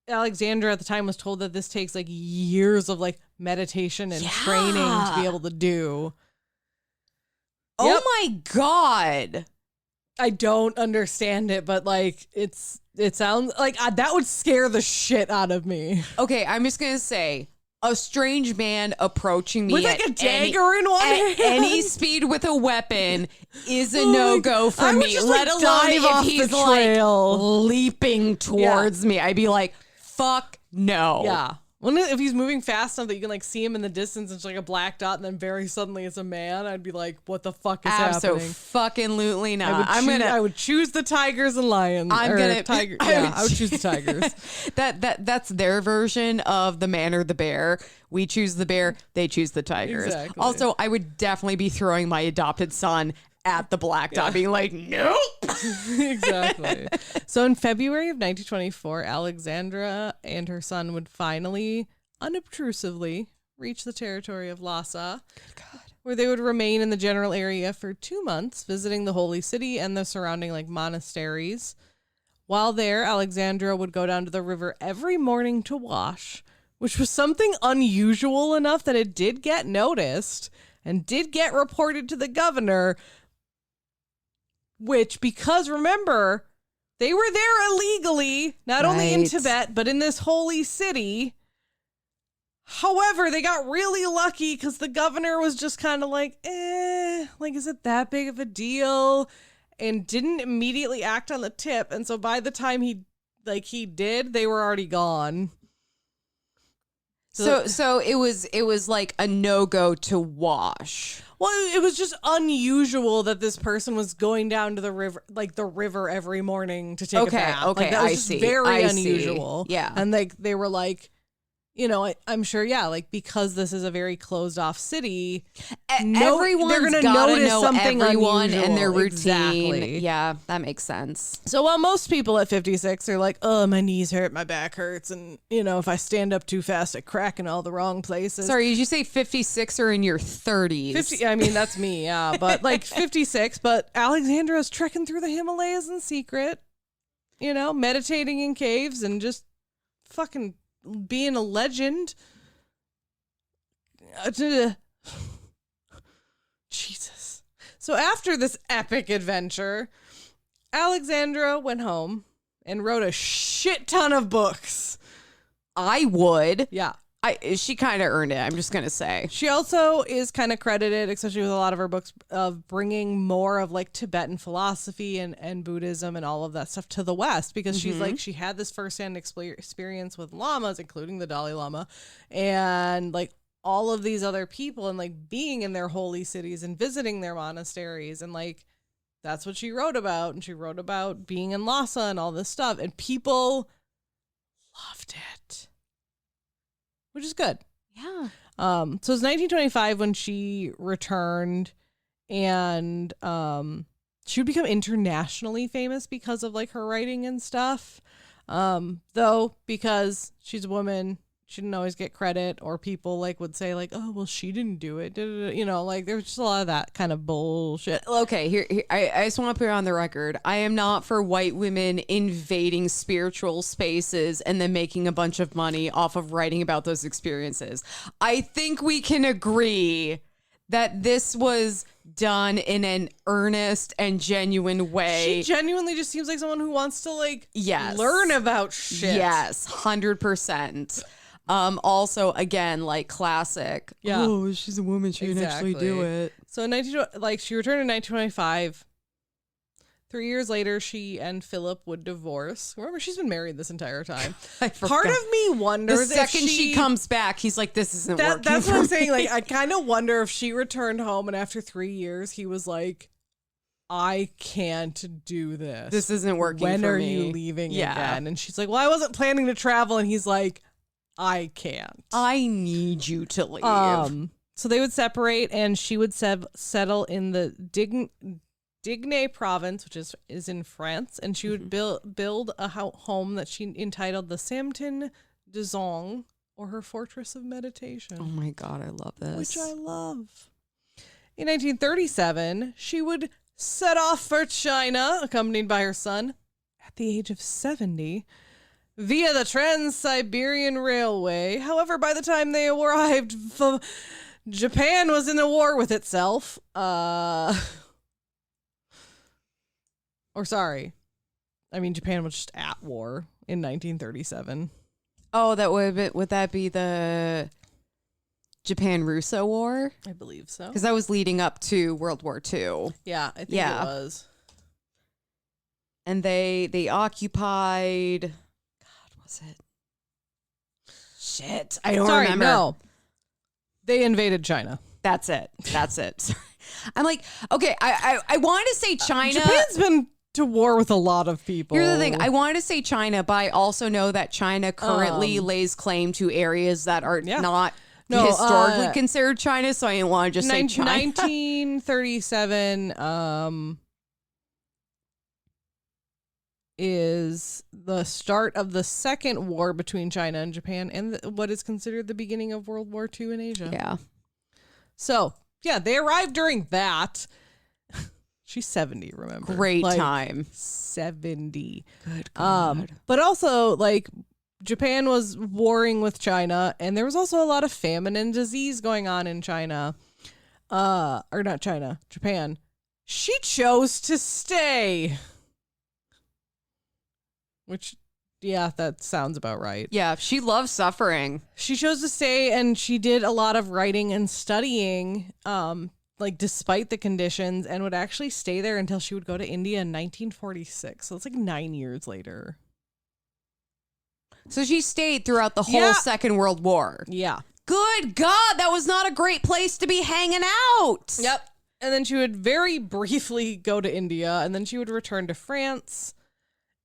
Alexandra at the time was told that this takes like years of like meditation and training to be able to do. Oh my God. I don't understand it, but like it sounds like that would scare the shit out of me. Okay, I'm just gonna say, a strange man approaching me with like a dagger in one hand, at any speed with a weapon is a no-go for me. Let alone if he's like leaping towards me, I'd be like, fuck no. Yeah. Well, if he's moving fast enough that you can like see him in the distance, it's like a black dot, and then very suddenly it's a man, I'd be like, "What the fuck is happening?" Absolutely not. I would choose the tigers and lions. I would choose the tigers. That's their version of the man or the bear. We choose the bear. They choose the tigers. Exactly. Also, I would definitely be throwing my adopted son at the black dot, being like, "Nope." Exactly. So in February of 1924, Alexandra and her son would finally, unobtrusively, reach the territory of Lhasa, where they would remain in the general area for 2 months, visiting the holy city and the surrounding like monasteries. While there, Alexandra would go down to the river every morning to wash, which was something unusual enough that it did get noticed and did get reported to the governor. Which, because remember, they were there illegally, not only in Tibet, but in this holy city. However, they got really lucky because the governor was just kind of like, is it that big of a deal? And didn't immediately act on the tip. And so by the time he did, they were already gone. So it was like a no-go to wash. Well, it was just unusual that this person was going down to the river every morning to take a bath. Okay, that was just very unusual. Yeah. And they were like, I'm sure, because this is a very closed off city, everyone's they're going to gotta notice know something everyone unusual. and their routine. Exactly. Yeah, that makes sense. So while most people at 56 are like, oh, my knees hurt, my back hurts, and, if I stand up too fast, I crack in all the wrong places. Sorry, did you say 56 or in your 30s? 50, I mean, that's me, yeah, but 56, but Alexandra's trekking through the Himalayas in secret, meditating in caves and just fucking being a legend. Jesus. So after this epic adventure, Alexandra went home and wrote a shit ton of books. I would. Yeah. She kind of earned it, I'm just going to say. She also is kind of credited, especially with a lot of her books, of bringing more of like Tibetan philosophy and Buddhism and all of that stuff to the West, because she's like, she had this firsthand experience with lamas, including the Dalai Lama, and like all of these other people, and like being in their holy cities and visiting their monasteries, and like that's what she wrote about. And she wrote about being in Lhasa and all this stuff, and people loved it. Which is good. Yeah. So it was 1925 when she returned, and she would become internationally famous because of like her writing and stuff. Though because she's a woman, she didn't always get credit, or people like would say like, oh, well, she didn't do it. Like there's just a lot of that kind of bullshit. Okay, here I just want to put it on the record. I am not for white women invading spiritual spaces and then making a bunch of money off of writing about those experiences. I think we can agree that this was done in an earnest and genuine way. She genuinely just seems like someone who wants to like learn about shit. Yes, 100%. Also, again, like classic. Yeah. Oh, she's a woman. She can actually do it. So she returned in 1925. 3 years later, she and Philip would divorce. Remember, she's been married this entire time. Part of me wonders the second she comes back, he's like, this isn't working. That's what I'm saying. Like, I kind of wonder if she returned home and after 3 years, he was like, I can't do this. This isn't working. When for are me. you leaving again? And she's like, well, I wasn't planning to travel. And he's like, I can't. I need you to leave. So they would separate, and she would settle in the Digne province, which is in France, and she would build a home that she entitled the Samtin de Zong, or her fortress of meditation. Oh my God, I love this. Which I love. In 1937, she would set off for China, accompanied by her son, at the age of 70, via the Trans-Siberian Railway. However, by the time they arrived, Japan was in a war with itself. Japan was just at war in 1937. Oh, would that be the Japan-Russo War? I believe so. Because that was leading up to World War II. Yeah, I think it was. And they occupied... God, was it? Shit. I don't Sorry, remember. no. They invaded China. That's it. Sorry. I'm like, okay, I wanted to say China. Japan's been to war with a lot of people. Here's the thing. I wanted to say China, but I also know that China currently lays claim to areas that are not historically considered China, so I didn't want to just say China. 1937 is the start of the second war between China and Japan and what is considered the beginning of World War II in Asia. Yeah. So, yeah, they arrived during that. She's 70, remember? Great time. 70. Good God. But also, like, Japan was warring with China, and there was also a lot of famine and disease going on in China. Or not China, Japan. She chose to stay. Which, yeah, that sounds about right. Yeah, she loves suffering. She chose to stay, and she did a lot of writing and studying, like, despite the conditions, and would actually stay there until she would go to India in 1946. So it's like 9 years later. So she stayed throughout the whole Second World War. Yeah. Good God, that was not a great place to be hanging out. Yep. And then she would very briefly go to India, and then she would return to France.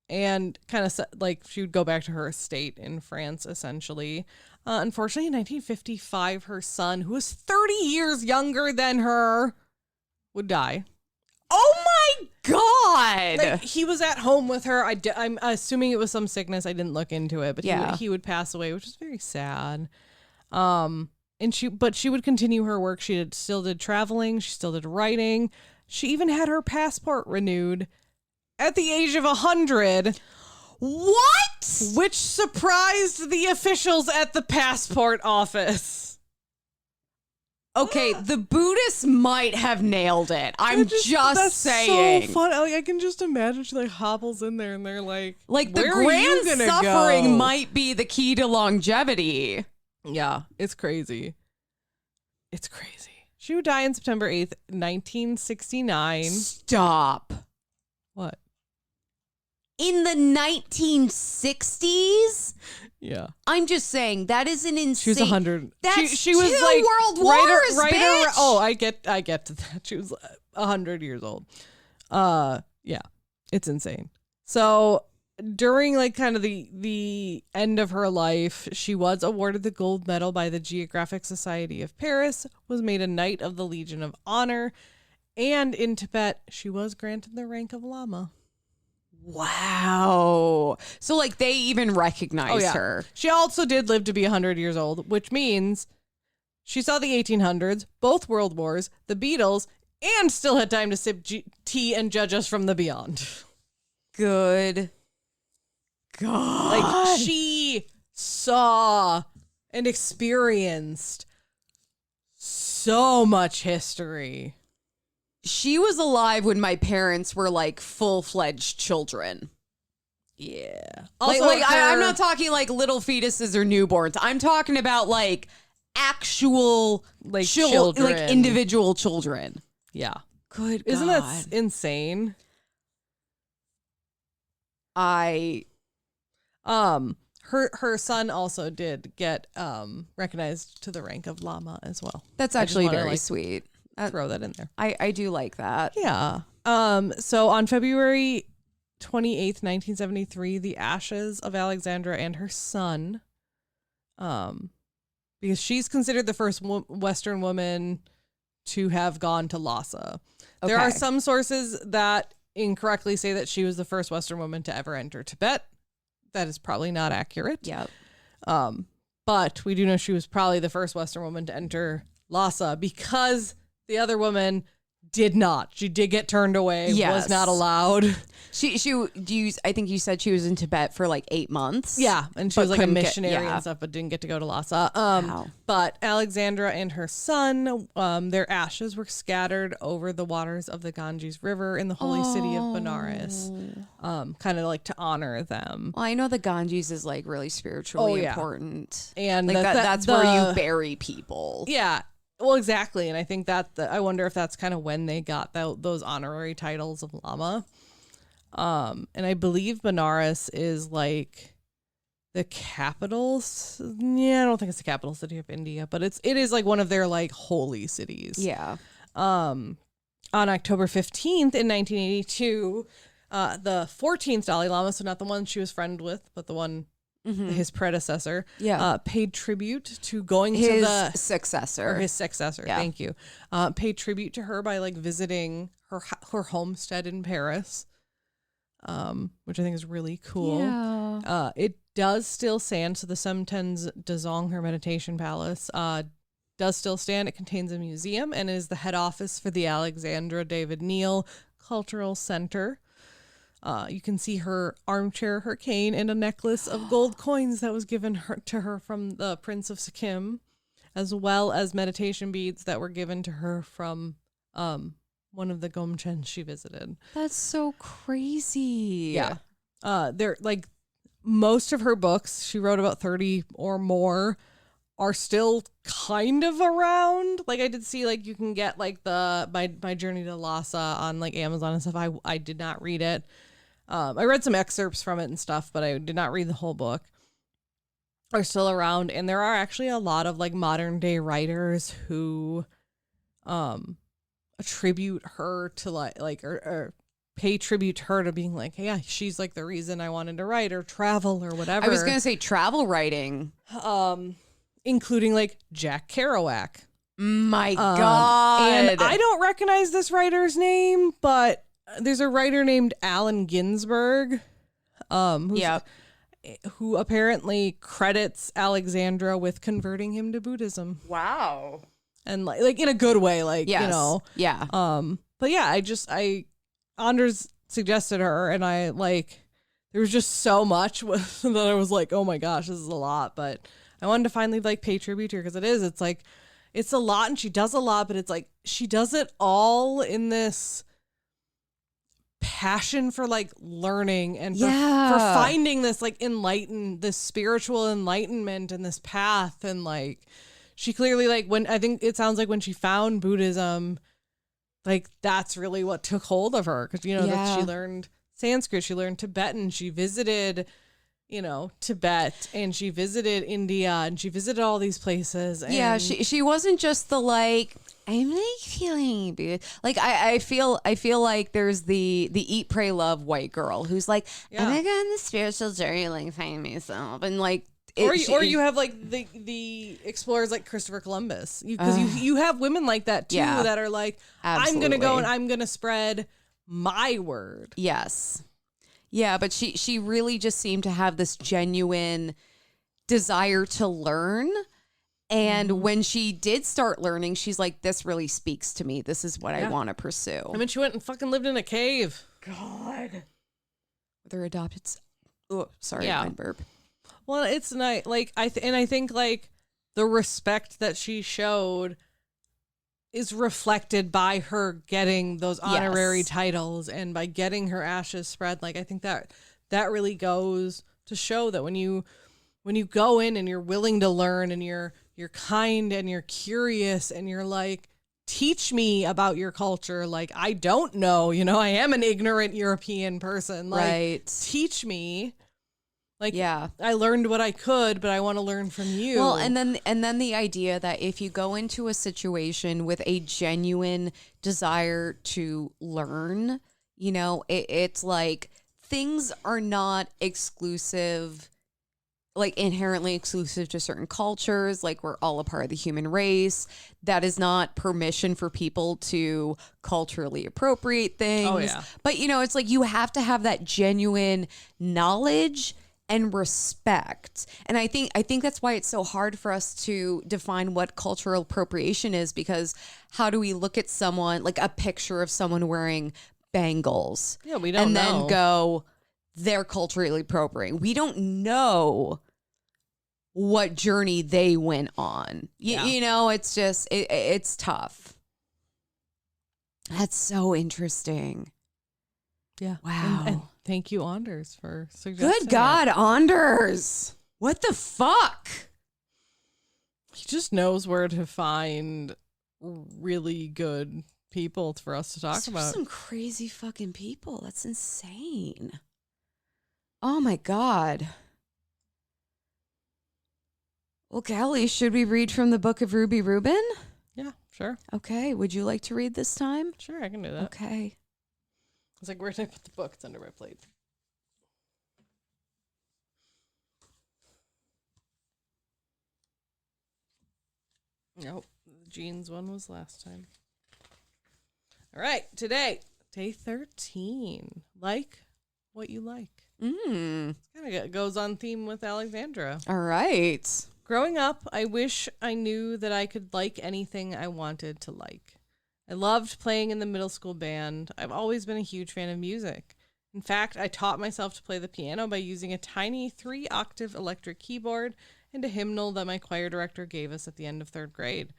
And kind of like she would go back to her estate in France, essentially. Unfortunately, in 1955, her son, who was 30 years younger than her, would die. Oh my God! Like, he was at home with her. I'm assuming it was some sickness. I didn't look into it, but he would pass away, which is very sad. And she would continue her work. She still did traveling. She still did writing. She even had her passport renewed. At the age of 100. What? Which surprised the officials at the passport office. Okay, the Buddhists might have nailed it. I'm just saying. So fun. Like, I can just imagine she like hobbles in there and they're like the grand suffering might be the key to longevity. Yeah, it's crazy. It's crazy. She would die on September 8th, 1969. Stop. What? In the 1960s? Yeah. I'm just saying, that is an insane... She was 100. That's she was two like world wars, bitch! Oh, I get to that. She was 100 years old. Yeah. It's insane. So, during like kind of the end of her life, she was awarded the gold medal by the Geographic Society of Paris, was made a Knight of the Legion of Honor, and in Tibet, she was granted the rank of Lama. Wow. So, like, they even recognized her. She also did live to be 100 years old, which means she saw the 1800s, both world wars, the Beatles, and still had time to sip tea and judge us from the beyond. Good God. Like, she saw and experienced so much history. She was alive when my parents were like full-fledged children. Yeah. Also, I'm not talking like little fetuses or newborns. I'm talking about like actual like children, like individual children. Yeah. Good God. Isn't that insane? Her son also did get recognized to the rank of Lama as well. That's actually very sweet. Throw that in there. I do like that. Yeah. So on February 28th, 1973, the ashes of Alexandra and her son, because she's considered the first Western woman to have gone to Lhasa. Okay. There are some sources that incorrectly say that she was the first Western woman to ever enter Tibet. That is probably not accurate. Yep. But we do know she was probably the first Western woman to enter Lhasa because the other woman did not. She did get turned away. Yes. Was not allowed. I think you said she was in Tibet for like 8 months. Yeah, and she was like a missionary and stuff, but didn't get to go to Lhasa. Wow. But Alexandra and her son, their ashes were scattered over the waters of the Ganges River in the holy city of Benares, kind of like to honor them. Well, I know the Ganges is like really spiritually important, and like that's where you bury people. Yeah. Well, exactly. And I think I wonder if that's kind of when they got those honorary titles of Lama. And I believe Benares is like capital. Yeah, I don't think it's the capital city of India, but it is like one of their like holy cities. Yeah. On October 15th in 1982, the 14th Dalai Lama, so not the one she was friend with, but the one his predecessor, paid tribute to going to the successor. Or his successor, thank you. Paid tribute to her by like visiting her homestead in Paris, which I think is really cool. Yeah. It does still stand. So the Semtens Dazong, her meditation palace, does still stand. It contains a museum and is the head office for the Alexandra David Neal Cultural Center. You can see her armchair, her cane, and a necklace of gold coins that was given to her from the Prince of Sikkim, as well as meditation beads that were given to her from one of the Gomchens she visited. That's so crazy. Yeah. They're like most of her books, she wrote about 30 or more, are still kind of around. Like I did see like you can get like my Journey to Lhasa on like Amazon and stuff. I did not read it. I read some excerpts from it and stuff, but I did not read the whole book. Are still around, and there are actually a lot of like modern day writers who attribute her to like or pay tribute to her to being like, hey, yeah, she's like the reason I wanted to write or travel or whatever. I was gonna say travel writing. Including like Jack Kerouac. My God. And I don't recognize this writer's name, but there's a writer named Allen Ginsberg, who apparently credits Alexandra with converting him to Buddhism. Wow. And like in a good way, like, yes. you know. Yeah. But yeah, Anders suggested her, and I like, there was just so much that I was like, oh my gosh, this is a lot. But I wanted to finally like pay tribute to her because it's like, it's a lot and she does a lot, but it's like, she does it all in this passion for like learning and for finding this like this spiritual enlightenment and this path. And like, she clearly like I think it sounds like when she found Buddhism, like that's really what took hold of her. Cause you know, that she learned Sanskrit, she learned Tibetan, she visited, you know, Tibet, and she visited India, and she visited all these places. And she wasn't just the like, I'm like feeling good. Like I feel like there's the eat, pray, love white girl who's like, I'm gonna go on the spiritual journey, like find myself, and like. Or you have like the explorers like Christopher Columbus, because you have women like that too that are like, absolutely. I'm gonna go and I'm gonna spread my word. Yes. Yeah, but she really just seemed to have this genuine desire to learn. And when she did start learning, she's like, this really speaks to me. This is what I want to pursue. I mean, she went and fucking lived in a cave. God. With her adopted oh, sorry, my burp. Well, it's nice. Like, I think like the respect that she showed is reflected by her getting those honorary titles and by getting her ashes spread. Like, I think that really goes to show that when you go in and you're willing to learn and you're kind and you're curious and you're like, teach me about your culture. Like, I don't know, you know, I am an ignorant European person. Like, teach me. Like, I learned what I could, but I want to learn from you. Well, and then the idea that if you go into a situation with a genuine desire to learn, you know, it's like things are not exclusive, like inherently exclusive to certain cultures. Like, we're all a part of the human race. That is not permission for people to culturally appropriate things. Oh, yeah. But, you know, it's like you have to have that genuine knowledge and respect. And I think that's why it's so hard for us to define what cultural appropriation is, because how do we look at someone, like a picture of someone wearing bangles? Yeah, we don't and know. then go, they're culturally appropriating. We don't know what journey they went on. You know, it's just, it's tough. That's so interesting. Yeah. Wow. And thank you, Anders, for suggesting. Good God, Anders. What the fuck? He just knows where to find really good people for us to talk about. Some crazy fucking people. That's insane. Oh my God. Well, Callie, should we read from the book of Ruby Rubin? Yeah, sure. Okay. Would you like to read this time? Sure, I can do that. Okay. It's like, where did I put the book? It's under my plate. Nope, the jeans one was last time. All right, today, day 13. Like what you like. Kind of goes on theme with Alexandra. All right. Growing up, I wish I knew that I could like anything I wanted to like. I loved playing in the middle school band. I've always been a huge fan of music. In fact, I taught myself to play the piano by using a tiny 3-octave electric keyboard and a hymnal that my choir director gave us at the end of 3rd grade.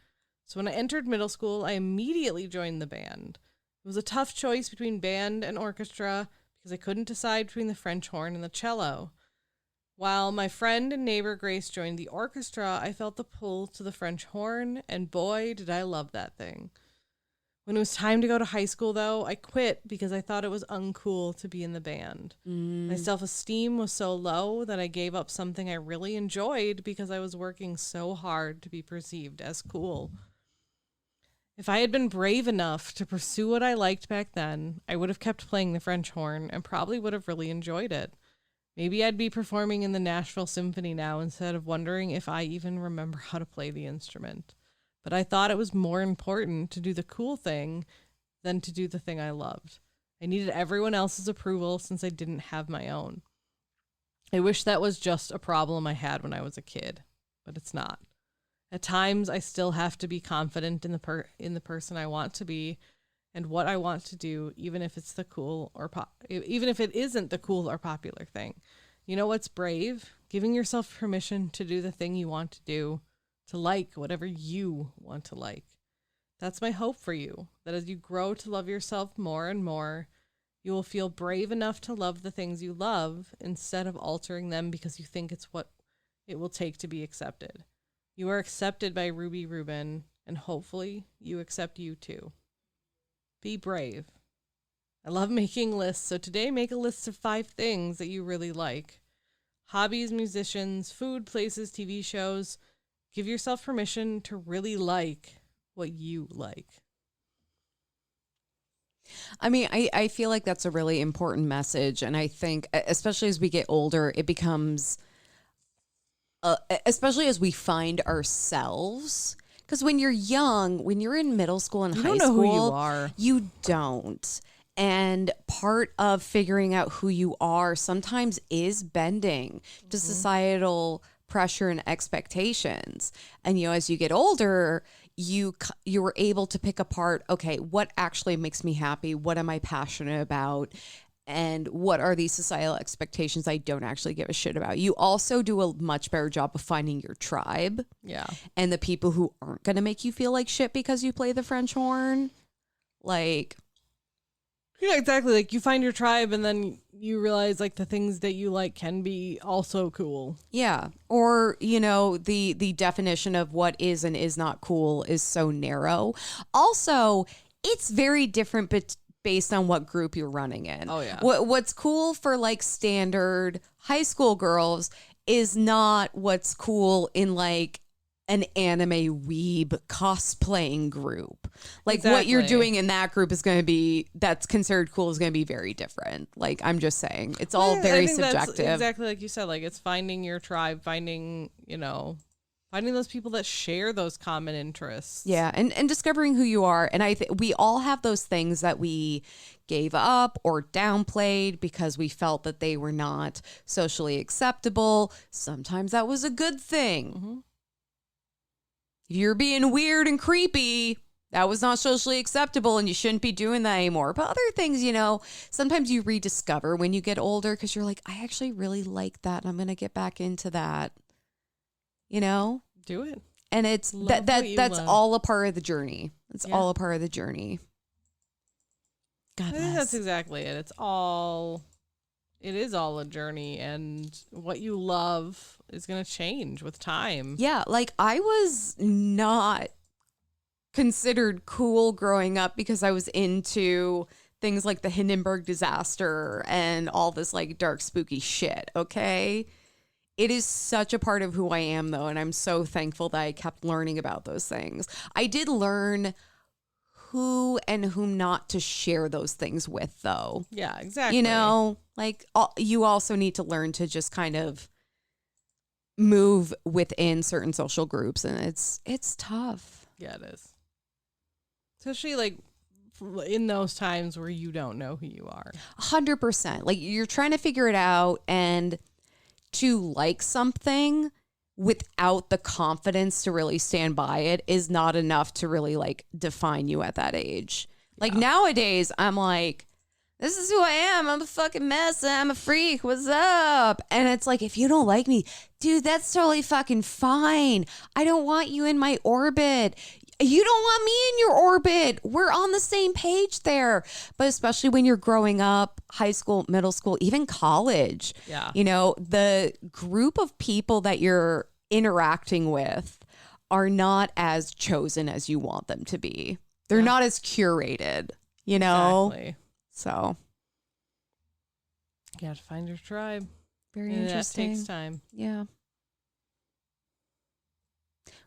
So when I entered middle school, I immediately joined the band. It was a tough choice between band and orchestra because I couldn't decide between the French horn and the cello. While my friend and neighbor Grace joined the orchestra, I felt the pull to the French horn, and boy, did I love that thing. When it was time to go to high school, though, I quit because I thought it was uncool to be in the band. My self-esteem was so low that I gave up something I really enjoyed because I was working so hard to be perceived as cool. If I had been brave enough to pursue what I liked back then, I would have kept playing the French horn and probably would have really enjoyed it. Maybe I'd be performing in the Nashville Symphony now instead of wondering if I even remember how to play the instrument. But I thought it was more important to do the cool thing than to do the thing I loved. I needed everyone else's approval since I didn't have my own. I wish that was just a problem I had when I was a kid, but it's not. At times, I still have to be confident in the person I want to be and what I want to do, even if it's even if it isn't the cool or popular thing. You know what's brave? Giving yourself permission to do the thing you want to do, to like whatever you want to like. That's my hope for you, that as you grow to love yourself more and more, you will feel brave enough to love the things you love instead of altering them because you think it's what it will take to be accepted. You are accepted by Ruby Rubin, and hopefully you accept you too. Be brave. I love making lists, so today make a list of 5 things that you really like. Hobbies, musicians, food, places, TV shows. Give yourself permission to really like what you like. I mean, I feel like that's a really important message. And I think, especially as we get older, it becomes, especially as we find ourselves. Because when you're young, when you're in middle school and high school, you don't know who you are. You don't. And part of figuring out who you are sometimes is bending to societal pressure and expectations. And, you know, as you get older, you were able to pick apart, okay, what actually makes me happy? What am I passionate about? And what are these societal expectations I don't actually give a shit about? You also do a much better job of finding your tribe. Yeah. And the people who aren't going to make you feel like shit because you play the French horn. Like, yeah, exactly. Like, you find your tribe and then you realize, like, the things that you like can be also cool. yeah. Or, you know, the definition of what is and is not cool is so narrow. Also, it's very different based on what group you're running in. Oh, yeah. What's cool for like standard high school girls is not what's cool in like an anime weeb cosplaying group. Like what you're doing in that group is going to be, that's considered cool, is going to be very different. Like, I'm just saying, it's all very subjective. That's exactly like you said. Like, it's finding your tribe, finding those people that share those common interests. Yeah, and discovering who you are. And we all have those things that we gave up or downplayed because we felt that they were not socially acceptable. Sometimes that was a good thing. Mm-hmm. If you're being weird and creepy, that was not socially acceptable and you shouldn't be doing that anymore. But other things, you know, sometimes you rediscover when you get older because you're like, I actually really like that and I'm going to get back into that. You know? Do it. And it's that's all a part of the journey. It's all a part of the journey. God bless. I think that's exactly it. It is all a journey, and what you love is going to change with time. Yeah, like I was not considered cool growing up because I was into things like the Hindenburg disaster and all this like dark spooky shit, okay? It is such a part of who I am, though, and I'm so thankful that I kept learning about those things. I did learn who and whom not to share those things with, though. Yeah, exactly. You know, like you also need to learn to just kind of move within certain social groups, and it's tough. Yeah, it is. Especially like in those times where you don't know who you are. 100%. Like you're trying to figure it out, and to like something without the confidence to really stand by it is not enough to really like define you at that age. Like nowadays, I'm like, this is who I am. I'm a fucking mess. I'm a freak. What's up? And it's like, if you don't like me, dude, that's totally fucking fine. I don't want you in my orbit. You don't want me in your orbit. We're on the same page there. But especially when you're growing up, high school, middle school, even college, you know, the group of people that you're interacting with are not as chosen as you want them to be. They're not as curated, you know? Exactly. So. You have to find your tribe. Very interesting. That takes time. Yeah.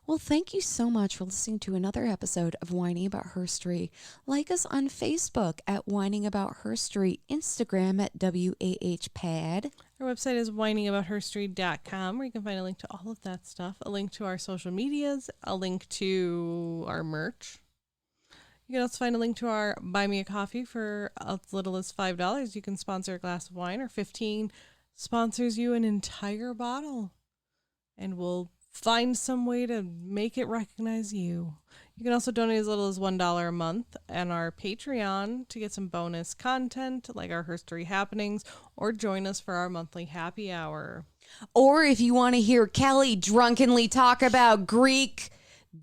Well, thank you so much for listening to another episode of Whining About Herstory. Like us on Facebook at Whining About Herstory, Instagram at WAHPad. Our website is whiningaboutherstory.com, where you can find a link to all of that stuff, a link to our social medias, a link to our merch. You can also find a link to our Buy Me a Coffee for as little as $5. You can sponsor a glass of wine, or 15 sponsors you an entire bottle. And we'll find some way to make it recognize you. You can also donate as little as $1 a month on our Patreon to get some bonus content like our Herstory happenings, or join us for our monthly happy hour. Or if you want to hear Kelly drunkenly talk about Greek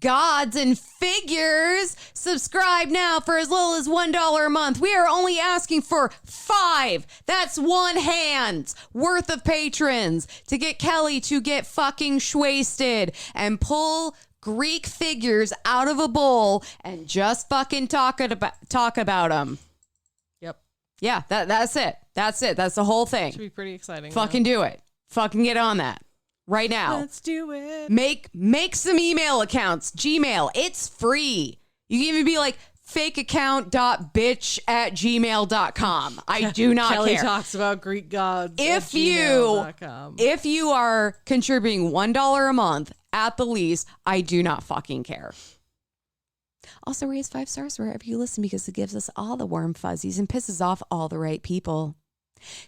gods and figures, subscribe now for as little as $1 a month. We are only asking for 5. That's one hand's worth of patrons to get Kelly to get fucking shwasted and pull Greek figures out of a bowl and just fucking talk about them. Yep. Yeah, that's it. That's it. That's the whole thing. Should be pretty exciting. Fucking do it. Fucking get on that. Right now. Let's do it. Make some email accounts. Gmail. It's free. You can even be like fakeaccount.bitch@gmail.com. I do not Kelly care. talks about Greek gods. If @gmail.com. you are contributing $1 a month at the least, I do not fucking care. Also raise 5 stars wherever you listen, because it gives us all the warm fuzzies and pisses off all the right people.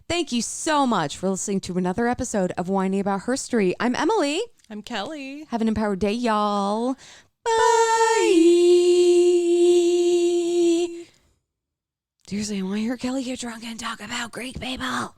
Thank you so much for listening to another episode of Whining About Herstory. I'm Emily. I'm Kelly. Have an empowered day, y'all. Bye. Seriously, I want to hear Kelly get drunk and talk about Greek people.